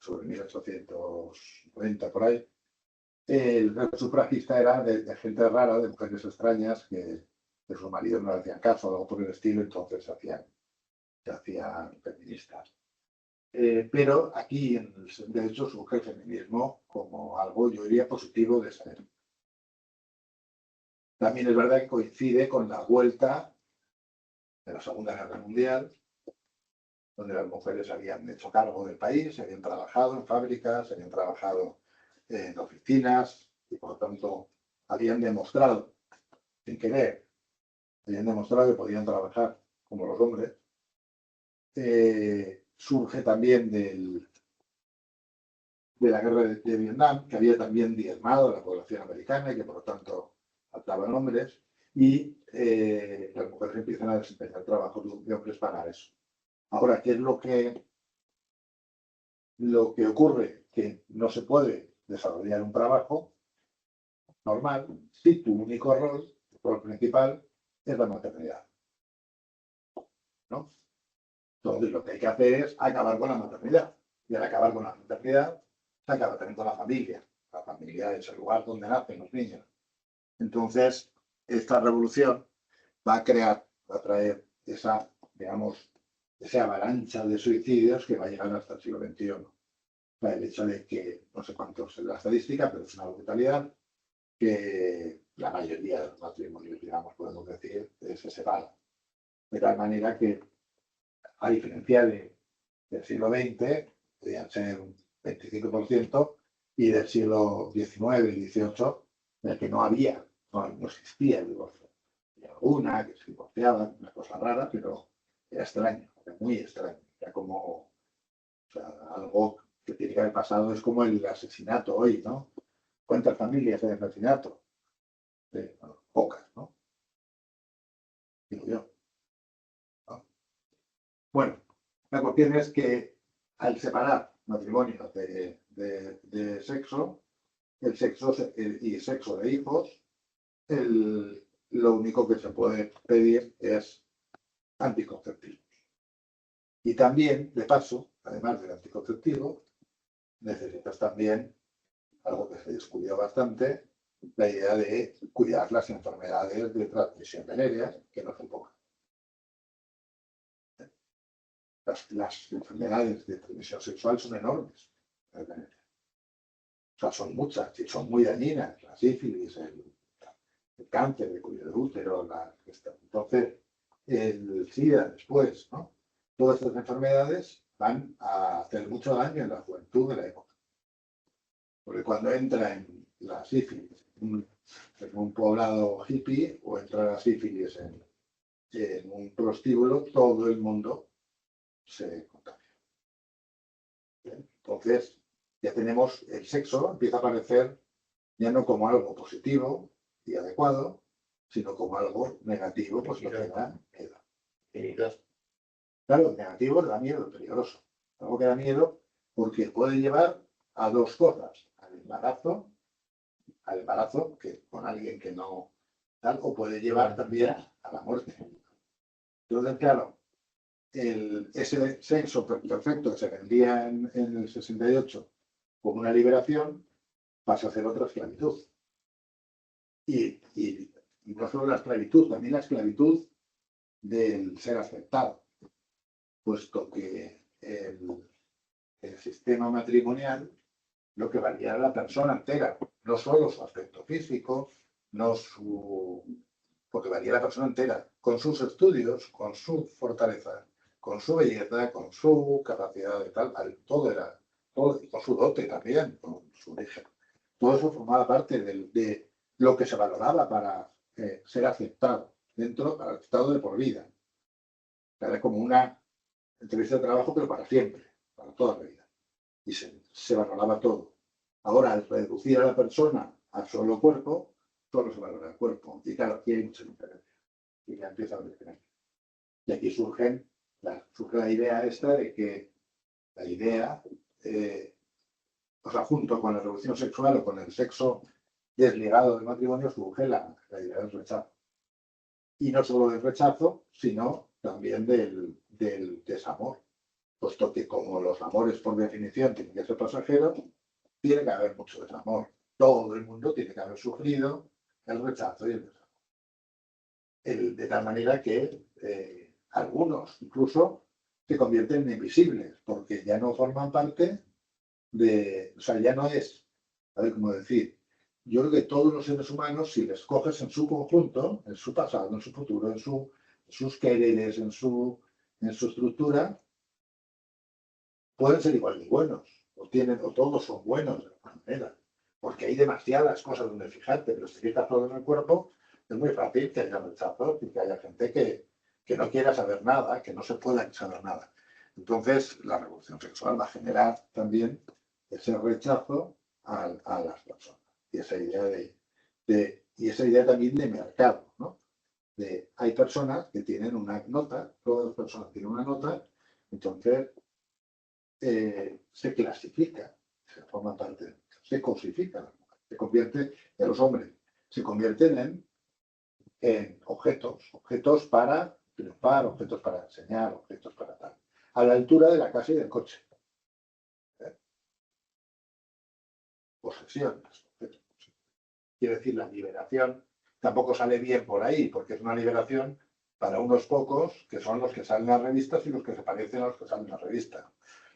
sobre 1890 por ahí, el sufragista era de gente rara, de mujeres extrañas que sus maridos no le hacían caso, algo por el estilo, entonces se hacían feministas. Pero aquí, de hecho, surge el feminismo como algo, yo diría, positivo de esa época. También es verdad que coincide con la vuelta de la Segunda Guerra Mundial, donde las mujeres habían hecho cargo del país, habían trabajado en fábricas, habían trabajado en oficinas y por lo tanto habían demostrado, sin querer, habían demostrado que podían trabajar como los hombres. Surge también de la guerra de Vietnam, que había también diezmado a la población americana y que por lo tanto faltaban hombres, y las mujeres empiezan a desempeñar trabajos de hombres para eso. Ahora, ¿qué es lo que ocurre? Que no se puede desarrollar un trabajo normal si tu único rol, el rol principal, es la maternidad, ¿no? Entonces, lo que hay que hacer es acabar con la maternidad. Y al acabar con la maternidad, se acaba también con la familia. La familia es el lugar donde nacen los niños. Entonces, esta revolución va a traer esa, digamos, esa avalancha de suicidios que va a llegar hasta el siglo XXI. El hecho de que, no sé cuánto es la estadística, pero es una brutalidad, que la mayoría de los matrimonios, digamos, podemos decir, se separan. De tal manera que, a diferencia del siglo XX, podían ser un 25%, y del siglo XIX y XVIII, en el que no existía el divorcio. Había alguna que se divorciaba, una cosa rara, pero era extraño, era muy extraño. Era como, o sea, algo que tiene que haber pasado, es como el asesinato hoy, ¿no? ¿Cuántas familias hay de asesinato? Bueno, pocas, ¿no? Digo yo, ¿no? Bueno, la cuestión es que al separar matrimonios de sexo, el sexo y sexo de hijos, lo único que se puede pedir es anticonceptivos. Y también, de paso, además del anticonceptivo, necesitas también algo que se descubrió bastante, la idea de cuidar las enfermedades de transmisión venérea, que no son pocas. Las enfermedades de transmisión sexual son enormes. O sea, son muchas y son muy dañinas. La sífilis, el cáncer de cuello de útero, entonces el SIDA después, ¿no? Todas estas enfermedades van a hacer mucho daño en la juventud de la época. Porque cuando entra en la sífilis en un poblado hippie o entra la sífilis en un prostíbulo, todo el mundo se contamina. ¿Bien? Entonces, ya tenemos el sexo, empieza a aparecer ya no como algo positivo y adecuado, sino como algo negativo, pues lo que da miedo. Claro, negativo da miedo, peligroso. Algo que da miedo porque puede llevar a dos cosas, al embarazo, que con alguien que no tal, o puede llevar también a la muerte. Entonces, claro, ese sexo perfecto que se vendía en el 68 como una liberación, pasa a ser otra esclavitud. Y no solo la esclavitud, también la esclavitud del ser aceptado, puesto que el sistema matrimonial lo que valía era la persona entera, no solo su aspecto físico, no su... porque valía la persona entera, con sus estudios, con su fortaleza, con su belleza, con su capacidad de tal, todo era, todo, con su dote también, con su origen. Todo eso formaba parte de lo que se valoraba para ser aceptado dentro, para aceptado de por vida. Era como una entrevista de trabajo, pero para siempre, para toda la vida. Y se valoraba todo. Ahora, al reducir a la persona a solo cuerpo, solo se valora el cuerpo. Y claro, aquí hay mucha diferencia. Y ya empieza a haber diferencia. Y aquí surge la idea esta de que la idea, o sea, junto con la revolución sexual o con el sexo desligado del matrimonio, surge la idea del rechazo. Y no solo del rechazo, sino también del desamor. Puesto que como los amores por definición tienen que ser pasajeros, tiene que haber mucho desamor. Todo el mundo tiene que haber sufrido el rechazo y el desamor. De tal manera que algunos incluso se convierten en invisibles, porque ya no forman parte o sea, ya no es, a ver cómo decir, yo creo que todos los seres humanos, si les coges en su conjunto, en su pasado, en su futuro, en sus quereres, en su estructura, pueden ser igual de buenos, o todos son buenos de alguna manera, porque hay demasiadas cosas donde fijarte, pero si fijas todo en el cuerpo, es muy fácil que haya rechazos y que haya gente que no quiera saber nada, que no se pueda saber nada. Entonces, la revolución sexual va a generar también ese rechazo a las personas y esa idea y esa idea también de mercado, ¿no? Hay personas que tienen una nota, todas las personas tienen una nota, entonces se clasifica, se forma parte, se cosifica, se convierte en los hombres, se convierten en objetos para triunfar, objetos para enseñar, objetos para tal, a la altura de la casa y del coche. posesiones. Quiere decir, la liberación tampoco sale bien por ahí, porque es una liberación para unos pocos, que son los que salen en las revistas y los que se parecen a los que salen en las revistas.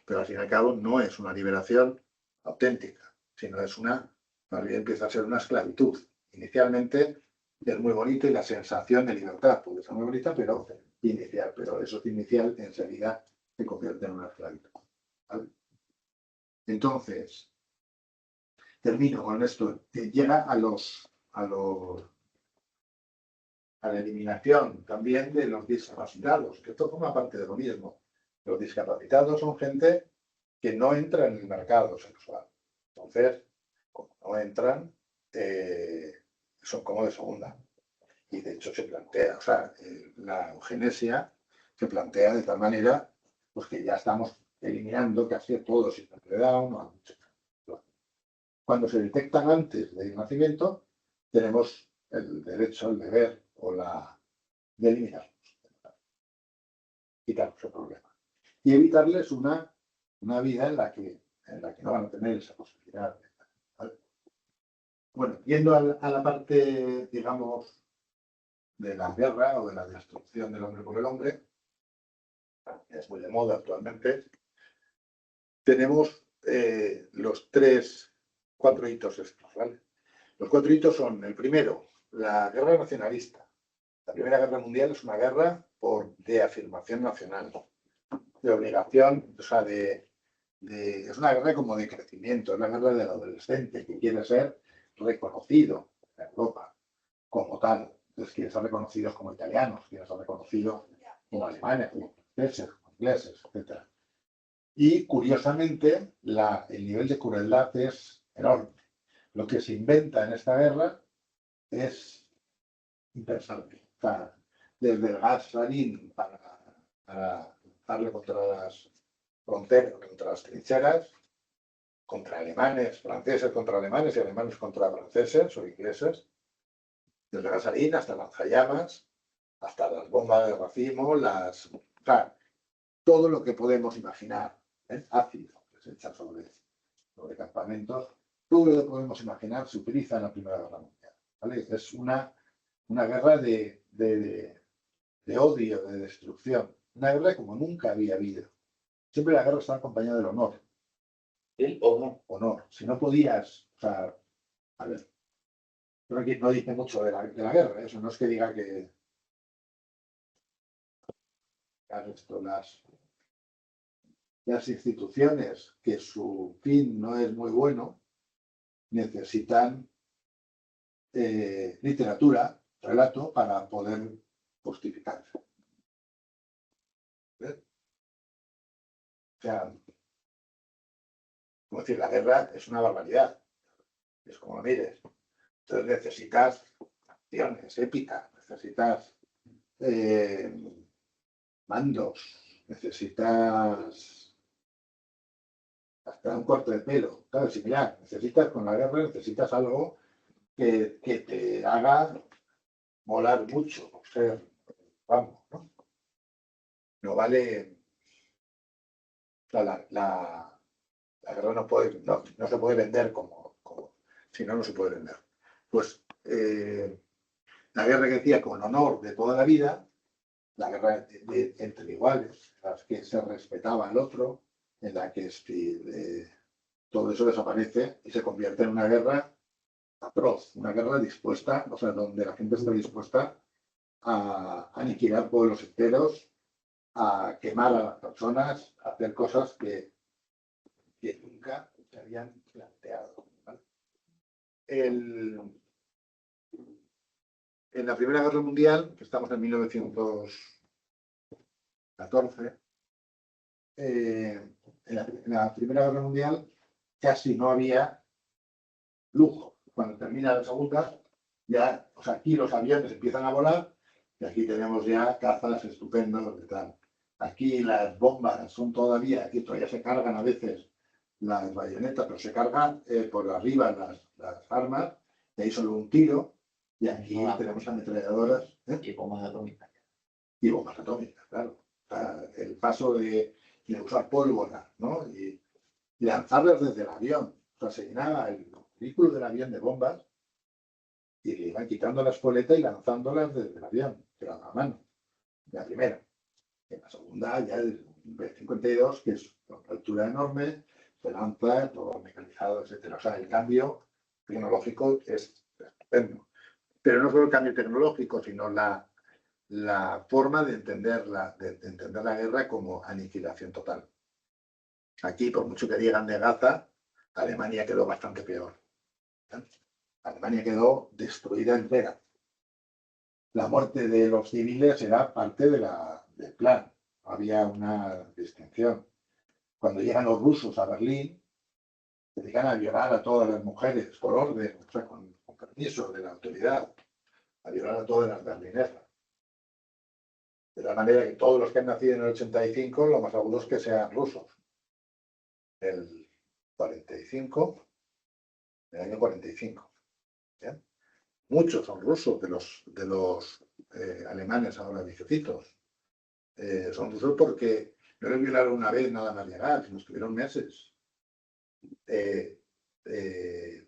Pero al fin y al cabo no es una liberación auténtica, sino es una, más bien empieza a ser una esclavitud. Inicialmente es muy bonito y la sensación de libertad puede ser muy bonita, pero inicial. Pero eso inicial enseguida se convierte en una esclavitud. ¿Vale? Entonces, termino con esto. Llega a la eliminación también de los discapacitados, que esto forma parte de lo mismo. Los discapacitados son gente que no entra en el mercado sexual. Entonces, como no entran, son como de segunda. Y de hecho se plantea, o sea, la eugenesia se plantea de tal manera pues que ya estamos eliminando casi todos los síndrome de Down o cuando se detectan antes del nacimiento, tenemos el derecho, el deber o la de eliminarlos, quitarnos el problema. Y evitarles una vida en la que no van a tener esa posibilidad. ¿Vale? Bueno, yendo a la parte, digamos, de la guerra o de la destrucción del hombre por el hombre, que es muy de moda actualmente, tenemos los cuatro hitos estos, ¿vale? Los cuatro hitos son, el primero, la guerra nacionalista. La Primera Guerra Mundial es una guerra de afirmación nacional, de obligación, o sea, es una guerra como de crecimiento, es la guerra del adolescente que quiere ser reconocido en Europa como tal. Entonces quiere ser reconocidos como italianos, quiere ser reconocidos como alemanes, como franceses, como ingleses, etc. Y curiosamente, el nivel de crueldad es enorme. Lo que se inventa en esta guerra es interesante. O sea, desde el gas sarín para darle contra las fronteras, contra las trincheras, contra alemanes, franceses contra alemanes y alemanes contra franceses o ingleses, desde el gas sarín hasta lanzallamas, hasta las bombas de racimo, o sea, todo lo que podemos imaginar, ácido que se echa sobre campamentos, todo lo que podemos imaginar se utiliza en la Primera Guerra Mundial. ¿Vale? Es una guerra de odio, de destrucción. Una guerra como nunca había habido. Siempre la guerra está acompañada del honor. El honor. Honor. Si no podías, o sea, a ver, creo que no dice mucho de la guerra, eso no es que diga que esto, las instituciones que su fin no es muy bueno necesitan literatura, relato, para poder justificarse. ¿Ves? O sea, como decir, la guerra es una barbaridad. Es como lo mires. Entonces necesitas acciones épicas, necesitas mandos, necesitas hasta un corte de pelo, claro, similar. Necesitas con la guerra, necesitas algo que te haga molar mucho, ser, vamos, ¿no? No vale, o sea, la guerra no se puede vender como si no, no se puede vender. Pues la guerra que decía con honor de toda la vida, la guerra entre iguales, en las que se respetaba al otro, en la que todo eso desaparece y se convierte en una guerra atroz, una guerra dispuesta, o sea, donde la gente está dispuesta a aniquilar pueblos enteros, a quemar a las personas, a hacer cosas que nunca se habían planteado. ¿Vale? En la Primera Guerra Mundial, que estamos en 1914, en la Primera Guerra Mundial casi no había lujo. Cuando termina la Segunda, ya, o sea, aquí los aviones empiezan a volar y aquí tenemos ya cazas estupendos y tal. Aquí las bombas son todavía, aquí todavía se cargan a veces las bayonetas, pero se cargan por arriba las armas, y ahí solo un tiro, y aquí tenemos ametralladoras. Y bombas atómicas. Y bombas atómicas, claro. O sea, el paso de usar pólvora, ¿no? Y lanzarlas desde el avión. O sea, se llenaba vehículo del avión de bombas y le iban quitando la espoleta y lanzándolas desde el avión, pero a mano, la primera. En la segunda, ya el B-52, que es una altura enorme, se lanza, todo mecanizado, etcétera. O sea, el cambio tecnológico es estupendo. Pero no solo el cambio tecnológico, sino la forma de entender la guerra como aniquilación total. Aquí, por mucho que digan de Gaza, Alemania quedó bastante peor. Alemania quedó destruida entera. La muerte de los civiles era parte del plan. Había una distinción. Cuando llegan los rusos a Berlín, se dedican a violar a todas las mujeres por orden, o sea, con permiso de la autoridad, a violar a todas las berlinesas. De la manera que todos los que han nacido en el 85, lo más seguro es que sean rusos. El 45, el año 45. ¿Bien? Muchos son rusos de los alemanes ahora viejecitos. Son rusos porque no les violaron una vez nada más llegar, sino estuvieron meses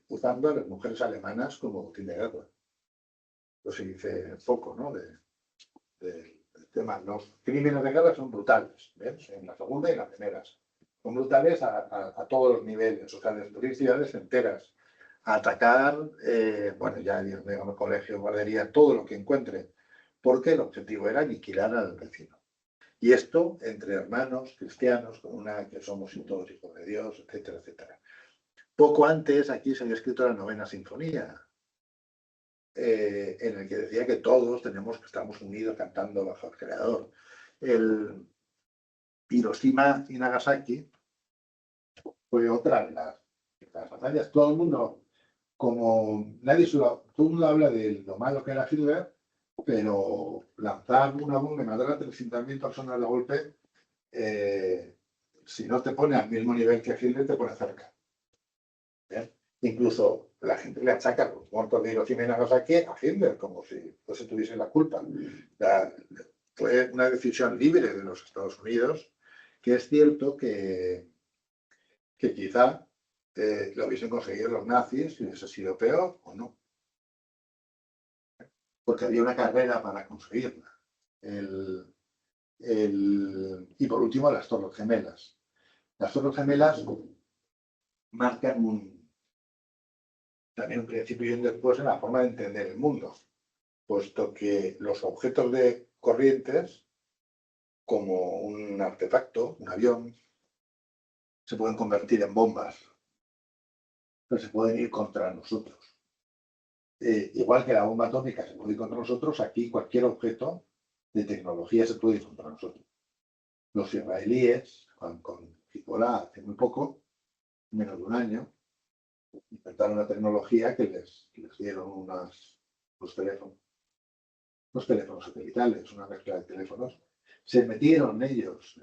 usando a las mujeres alemanas como botín de guerra. Eso se dice poco, ¿no? Del tema. Los crímenes de guerra son brutales, ¿ves? En la segunda y en las primeras. Son brutales a todos los niveles, o sea, destruir ciudades enteras, a atacar, bueno, ya digamos, colegio, guardería, todo lo que encuentre, porque el objetivo era aniquilar al vecino. Y esto entre hermanos cristianos, con una que somos todos hijos de Dios, etcétera, etcétera. Poco antes aquí se había escrito la Novena Sinfonía, en el que decía que todos estamos unidos cantando bajo el Creador. El Hiroshima y Nagasaki fue otra de las batallas. Todo el mundo, como todo el mundo habla de lo malo que era Hitler, pero lanzar una bomba y matar a 300.000 personas de golpe, si no te pone al mismo nivel que Hitler, te pone cerca. ¿Bien? Incluso la gente le achaca los muertos de Hiroshima y Nagasaki a Hitler, como si se tuviese la culpa. Fue una decisión libre de los Estados Unidos, que es cierto que quizá lo hubiesen conseguido los nazis y hubiese sido peor o no. Porque había una carrera para conseguirla. Y por último, las Torres Gemelas. Las Torres Gemelas marcan también un principio y un después en la forma de entender el mundo, puesto que los objetos de corrientes, como un artefacto, un avión, se pueden convertir en bombas, pero se pueden ir contra nosotros. Igual que la bomba atómica se puede ir contra nosotros, aquí cualquier objeto de tecnología se puede ir contra nosotros. Los israelíes, con Hezbollah hace muy poco, menos de un año, inventaron una tecnología que les dieron los teléfonos satelitales, una mezcla de teléfonos. Se metieron ellos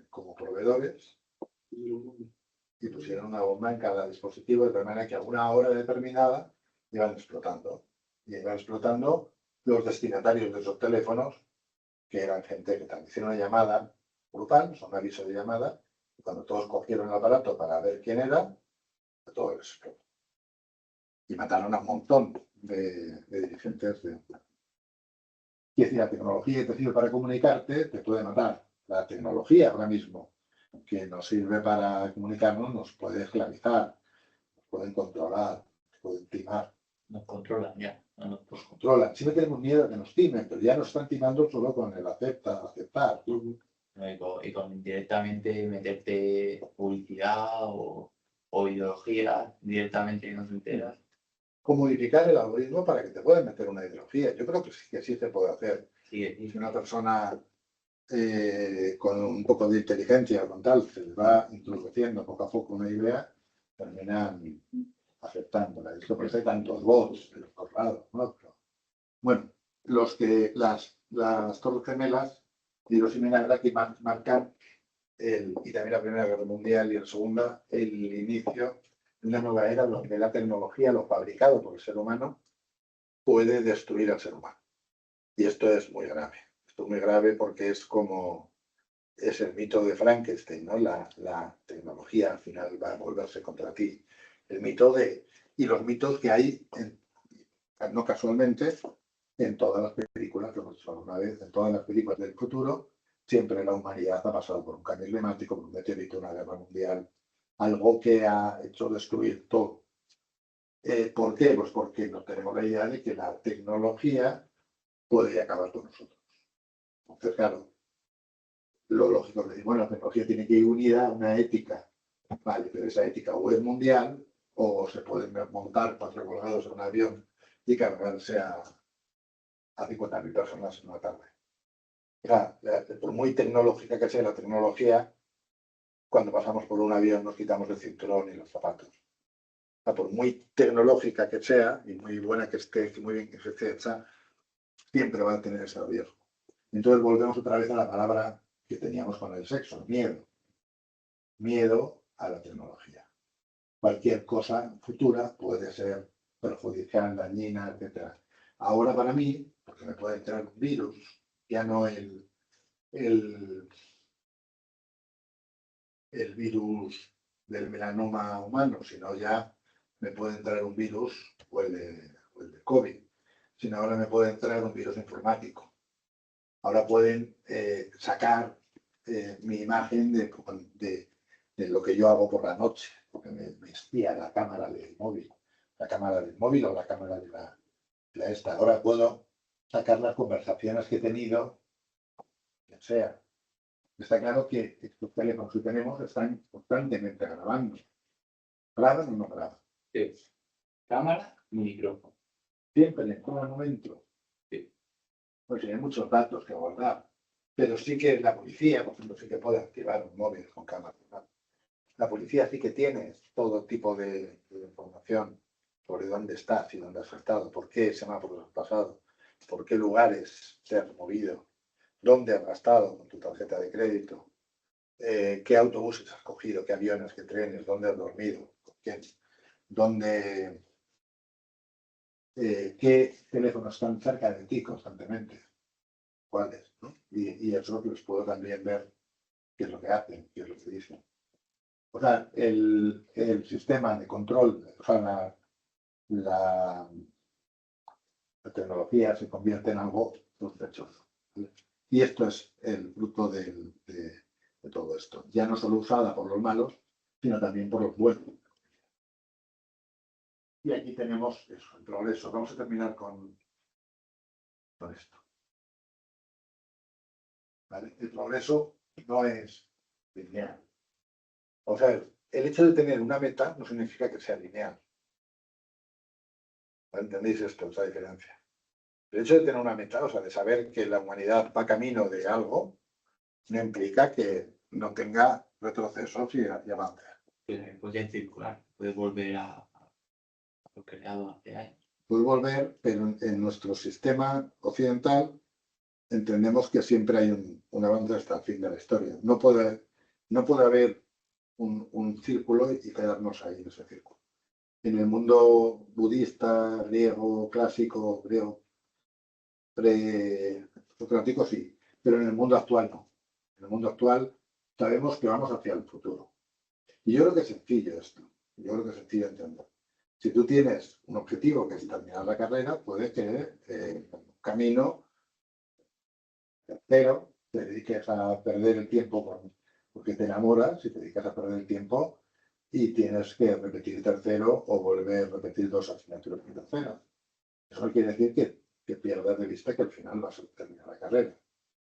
como proveedores y pusieron una bomba en cada dispositivo de tal manera que a una hora determinada iban explotando. Y iban explotando los destinatarios de esos teléfonos, que eran gente que también hicieron una llamada grupal, son un aviso de llamada, y cuando todos cogieron el aparato para ver quién era, todo les explotó. Y mataron a un montón de dirigentes de... Y es decir, la tecnología que te sirve para comunicarte te puede matar. La tecnología ahora mismo que nos sirve para comunicarnos nos puede esclavizar, nos pueden controlar, nos pueden timar. Nos controlan ya. Nos controlan. Siempre tenemos miedo a que nos timen, pero ya nos están timando solo con el aceptar. Y con directamente meterte publicidad o ideología directamente y no te enteras. Cómo modificar el algoritmo para que te puedan meter una ideología. Yo creo que sí se puede hacer. Sí. Si una persona con un poco de inteligencia o con tal se le va introduciendo poco a poco una idea, terminan aceptándola. Esto por eso hay tantos bots de los dos lados, ¿no? Pero, bueno, las Torres Gemelas de Hiroshima y Nagasaki marcan y también la Primera Guerra Mundial y la Segunda, el inicio de una nueva era donde la tecnología, lo fabricado por el ser humano, puede destruir al ser humano. Y esto es muy grave. Esto es muy grave porque es el mito de Frankenstein, ¿no? La tecnología al final va a volverse contra ti. El mito de y los mitos que hay, no casualmente, en todas las películas, lo hemos dicho alguna vez, en todas las películas del futuro, siempre la humanidad ha pasado por un cambio climático, por un meteorito, una guerra mundial, algo que ha hecho destruir todo. ¿Por qué? Pues porque no tenemos la idea de que la tecnología puede acabar con nosotros. Entonces, claro, lo lógico es decir, bueno, la tecnología tiene que ir unida a una ética, vale, pero esa ética o es mundial o se pueden montar 4 colgados en un avión y cargarse a 50.000 personas en una tarde. Ya, por muy tecnológica que sea la tecnología, cuando pasamos por un avión nos quitamos el cinturón y los zapatos. Por muy tecnológica que sea y muy buena que esté, muy bien que esté hecha, siempre va a tener ese riesgo. Entonces volvemos otra vez a la palabra que teníamos con el sexo, miedo. Miedo a la tecnología. Cualquier cosa futura puede ser perjudicial, dañina, etc. Ahora para mí, porque me puede entrar un virus, ya no el virus del melanoma humano, sino ya me puede entrar un virus o el de COVID, sino ahora me puede entrar un virus informático. Ahora pueden sacar mi imagen de lo que yo hago por la noche, porque me espía la cámara del móvil, o la cámara de la esta. Ahora puedo sacar las conversaciones que he tenido, quien sea. Está claro que estos teléfonos que tenemos están constantemente grabando. ¿Graban o no graban? Sí. Cámara y micrófono. Siempre en todo momento. Sí. Pues hay muchos datos que guardar. Pero sí que la policía, por ejemplo, sí que puede activar un móvil con cámara. La policía sí que tiene todo tipo de información sobre dónde estás y dónde has estado, por qué semáforos has pasado, por qué lugares te has movido, dónde has gastado con tu tarjeta de crédito, qué autobuses has cogido, qué aviones, qué trenes, dónde has dormido, con quién, qué teléfonos están cerca de ti constantemente, cuáles, ¿no? Y eso les puedo también ver qué es lo que hacen, qué es lo que dicen. O sea, el sistema de control, o sea, la tecnología se convierte en algo sospechoso, ¿vale? Y esto es el fruto de todo esto. Ya no solo usada por los malos, sino también por los buenos. Y aquí tenemos eso, el progreso. Vamos a terminar con esto. ¿Vale? El progreso no es lineal. O sea, el hecho de tener una meta no significa que sea lineal. ¿Entendéis esto, esa diferencia? El hecho de tener una meta, o sea, de saber que la humanidad va camino de algo, no implica que no tenga retrocesos y avances. Puede circular, puede volver a lo creado hace años. Puede volver, pero en nuestro sistema occidental entendemos que siempre hay un avance hasta el fin de la historia. No puede haber un círculo y quedarnos ahí en ese círculo. En el mundo budista, griego, clásico, griego, pre-socrático sí, pero en el mundo actual no. En el mundo actual sabemos que vamos hacia el futuro. Y yo creo que es sencillo esto. Yo creo que es sencillo entender. Si tú tienes un objetivo que es terminar la carrera, puede que un camino tercero te dediques a perder el tiempo porque te enamoras y te dedicas a perder el tiempo y tienes que repetir tercero o volver a repetir 2 asignaturas en tercero. Eso no quiere decir que pierdas de vista que al final vas a terminar la carrera.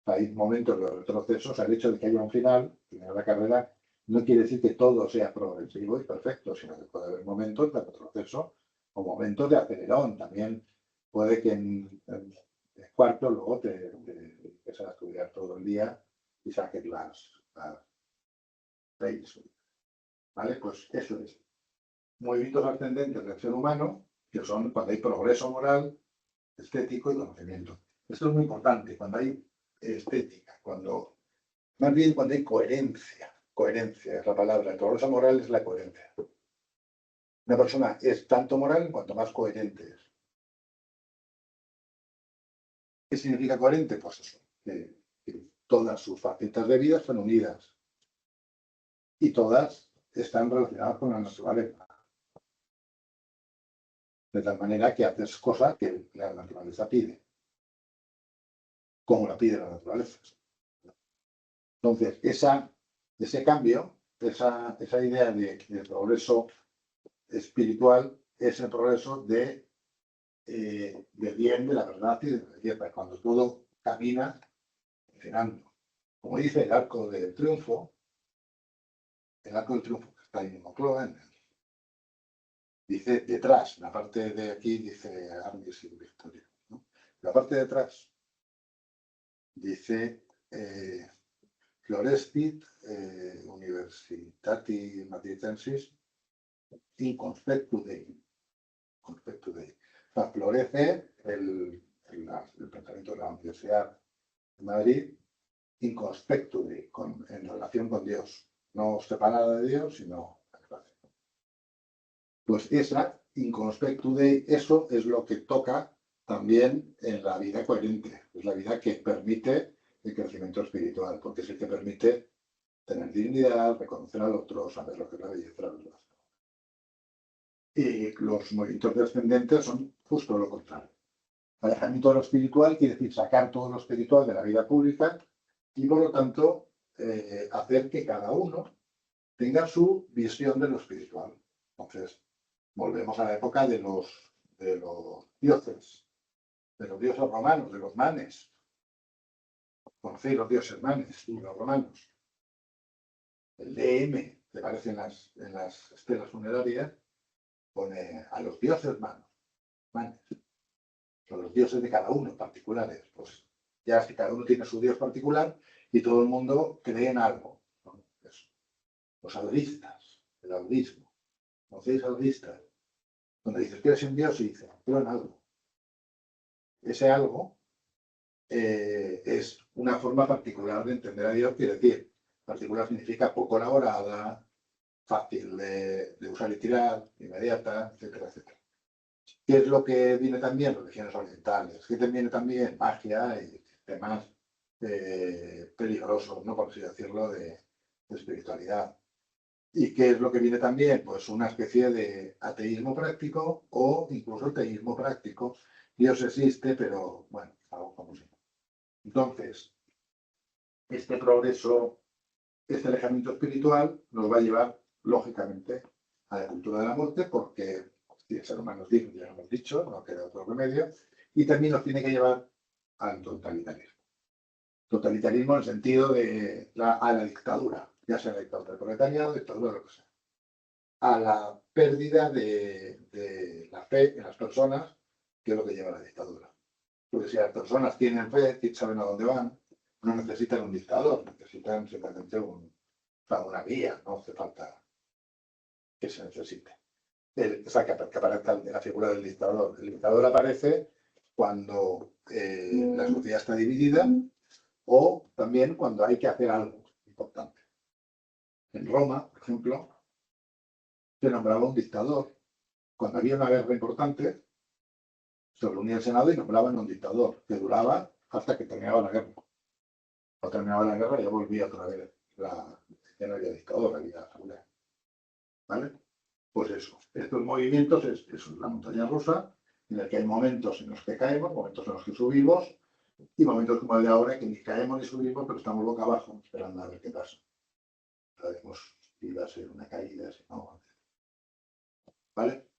Hay momentos de retrocesos, el hecho de que haya un final, terminar la carrera, no quiere decir que todo sea progresivo y perfecto, sino que puede haber momentos de retroceso o momentos de acelerón. También puede que en cuarto luego te empieces a estudiar todo el día y saques las 6. ¿Vale? Pues eso es. Movimientos ascendentes del ser humano, que son cuando hay progreso moral, estético y conocimiento. Esto es muy importante, cuando hay estética, más bien cuando hay coherencia. Coherencia es la palabra. El progreso moral es la coherencia. Una persona es tanto moral cuanto más coherente es. ¿Qué significa coherente? Pues eso, que todas sus facetas de vida están unidas y todas están relacionadas con la naturaleza. De tal manera que haces cosas que la naturaleza pide, como la pide la naturaleza. Entonces, ese cambio, esa idea de progreso espiritual es el progreso del bien, de la verdad y de la belleza, cuando todo camina funcionando. Como dice el arco del triunfo que está ahí en Moncloa, dice detrás, la parte de aquí dice Armies y Victoria, ¿no? La parte de atrás dice Florestit Universitati Madridensis in conspectu Dei. O sea, florece el pensamiento de la Universidad de Madrid in conspectu Dei, en relación con Dios. No separada de Dios, sino en relación. Pues esa in conspectu Dei, eso es lo que toca también en la vida coherente. Es la vida que permite el crecimiento espiritual, porque es el que permite tener dignidad, reconocer al otro, saber lo que es la belleza, la verdad. Y los movimientos descendentes son justo lo contrario. Alejamiento de lo espiritual quiere decir sacar todo lo espiritual de la vida pública y, por lo tanto, hacer que cada uno tenga su visión de lo espiritual. Entonces, volvemos a la época de los dioses romanos, de los manes. Conocéis los dioses manes, los romanos. El DM, que aparece en las estelas funerarias, pone a los dioses manes. Son los dioses de cada uno particulares. Pues ya es que cada uno tiene su dios particular y todo el mundo cree en algo, ¿no? Eso. Los aldeístas, el aldeísmo. ¿Conocéis aldeístas? Donde dices, ¿quieres un dios? Y dices, creo en algo. Ese algo es una forma particular de entender a Dios, quiere decir, particular significa poco elaborada, fácil de usar y tirar, inmediata, etcétera, etcétera. ¿Qué es lo que viene también? Religiones orientales. ¿Qué viene también? Magia y temas peligrosos, ¿no? Por así decirlo, de espiritualidad. ¿Y qué es lo que viene también? Pues una especie de ateísmo práctico o incluso el teísmo práctico. Dios existe, pero bueno, algo como si. Entonces, este progreso, este alejamiento espiritual nos va a llevar, lógicamente, a la cultura de la muerte, porque si el ser humano es digno, ya lo hemos dicho, no queda otro remedio, y también nos tiene que llevar al totalitarismo. Totalitarismo en el sentido de a la dictadura, ya sea la dictadura del proletariado, dictadura de lo que sea. A la pérdida de la fe en las personas, que es lo que lleva a la dictadura. Porque si las personas tienen fe, saben a dónde van, no necesitan un dictador, necesitan simplemente una guía, no hace falta que se necesite. O sea, que aparezca la figura del dictador. El dictador aparece cuando la sociedad está dividida o también cuando hay que hacer algo importante. En Roma, por ejemplo, se nombraba un dictador. Cuando había una guerra importante, se reunía el Senado y nombraban a un dictador, que duraba hasta que terminaba la guerra. Cuando terminaba la guerra ya volvía otra vez. Ya no había dictador, había asamblea. ¿Vale? Pues eso. Estos movimientos es la montaña rusa, en la que hay momentos en los que caemos, momentos en los que subimos, y momentos como el de ahora, que ni caemos ni subimos, pero estamos boca abajo, esperando a ver qué pasa. Sabemos si va a ser una caída, si no. ¿Vale?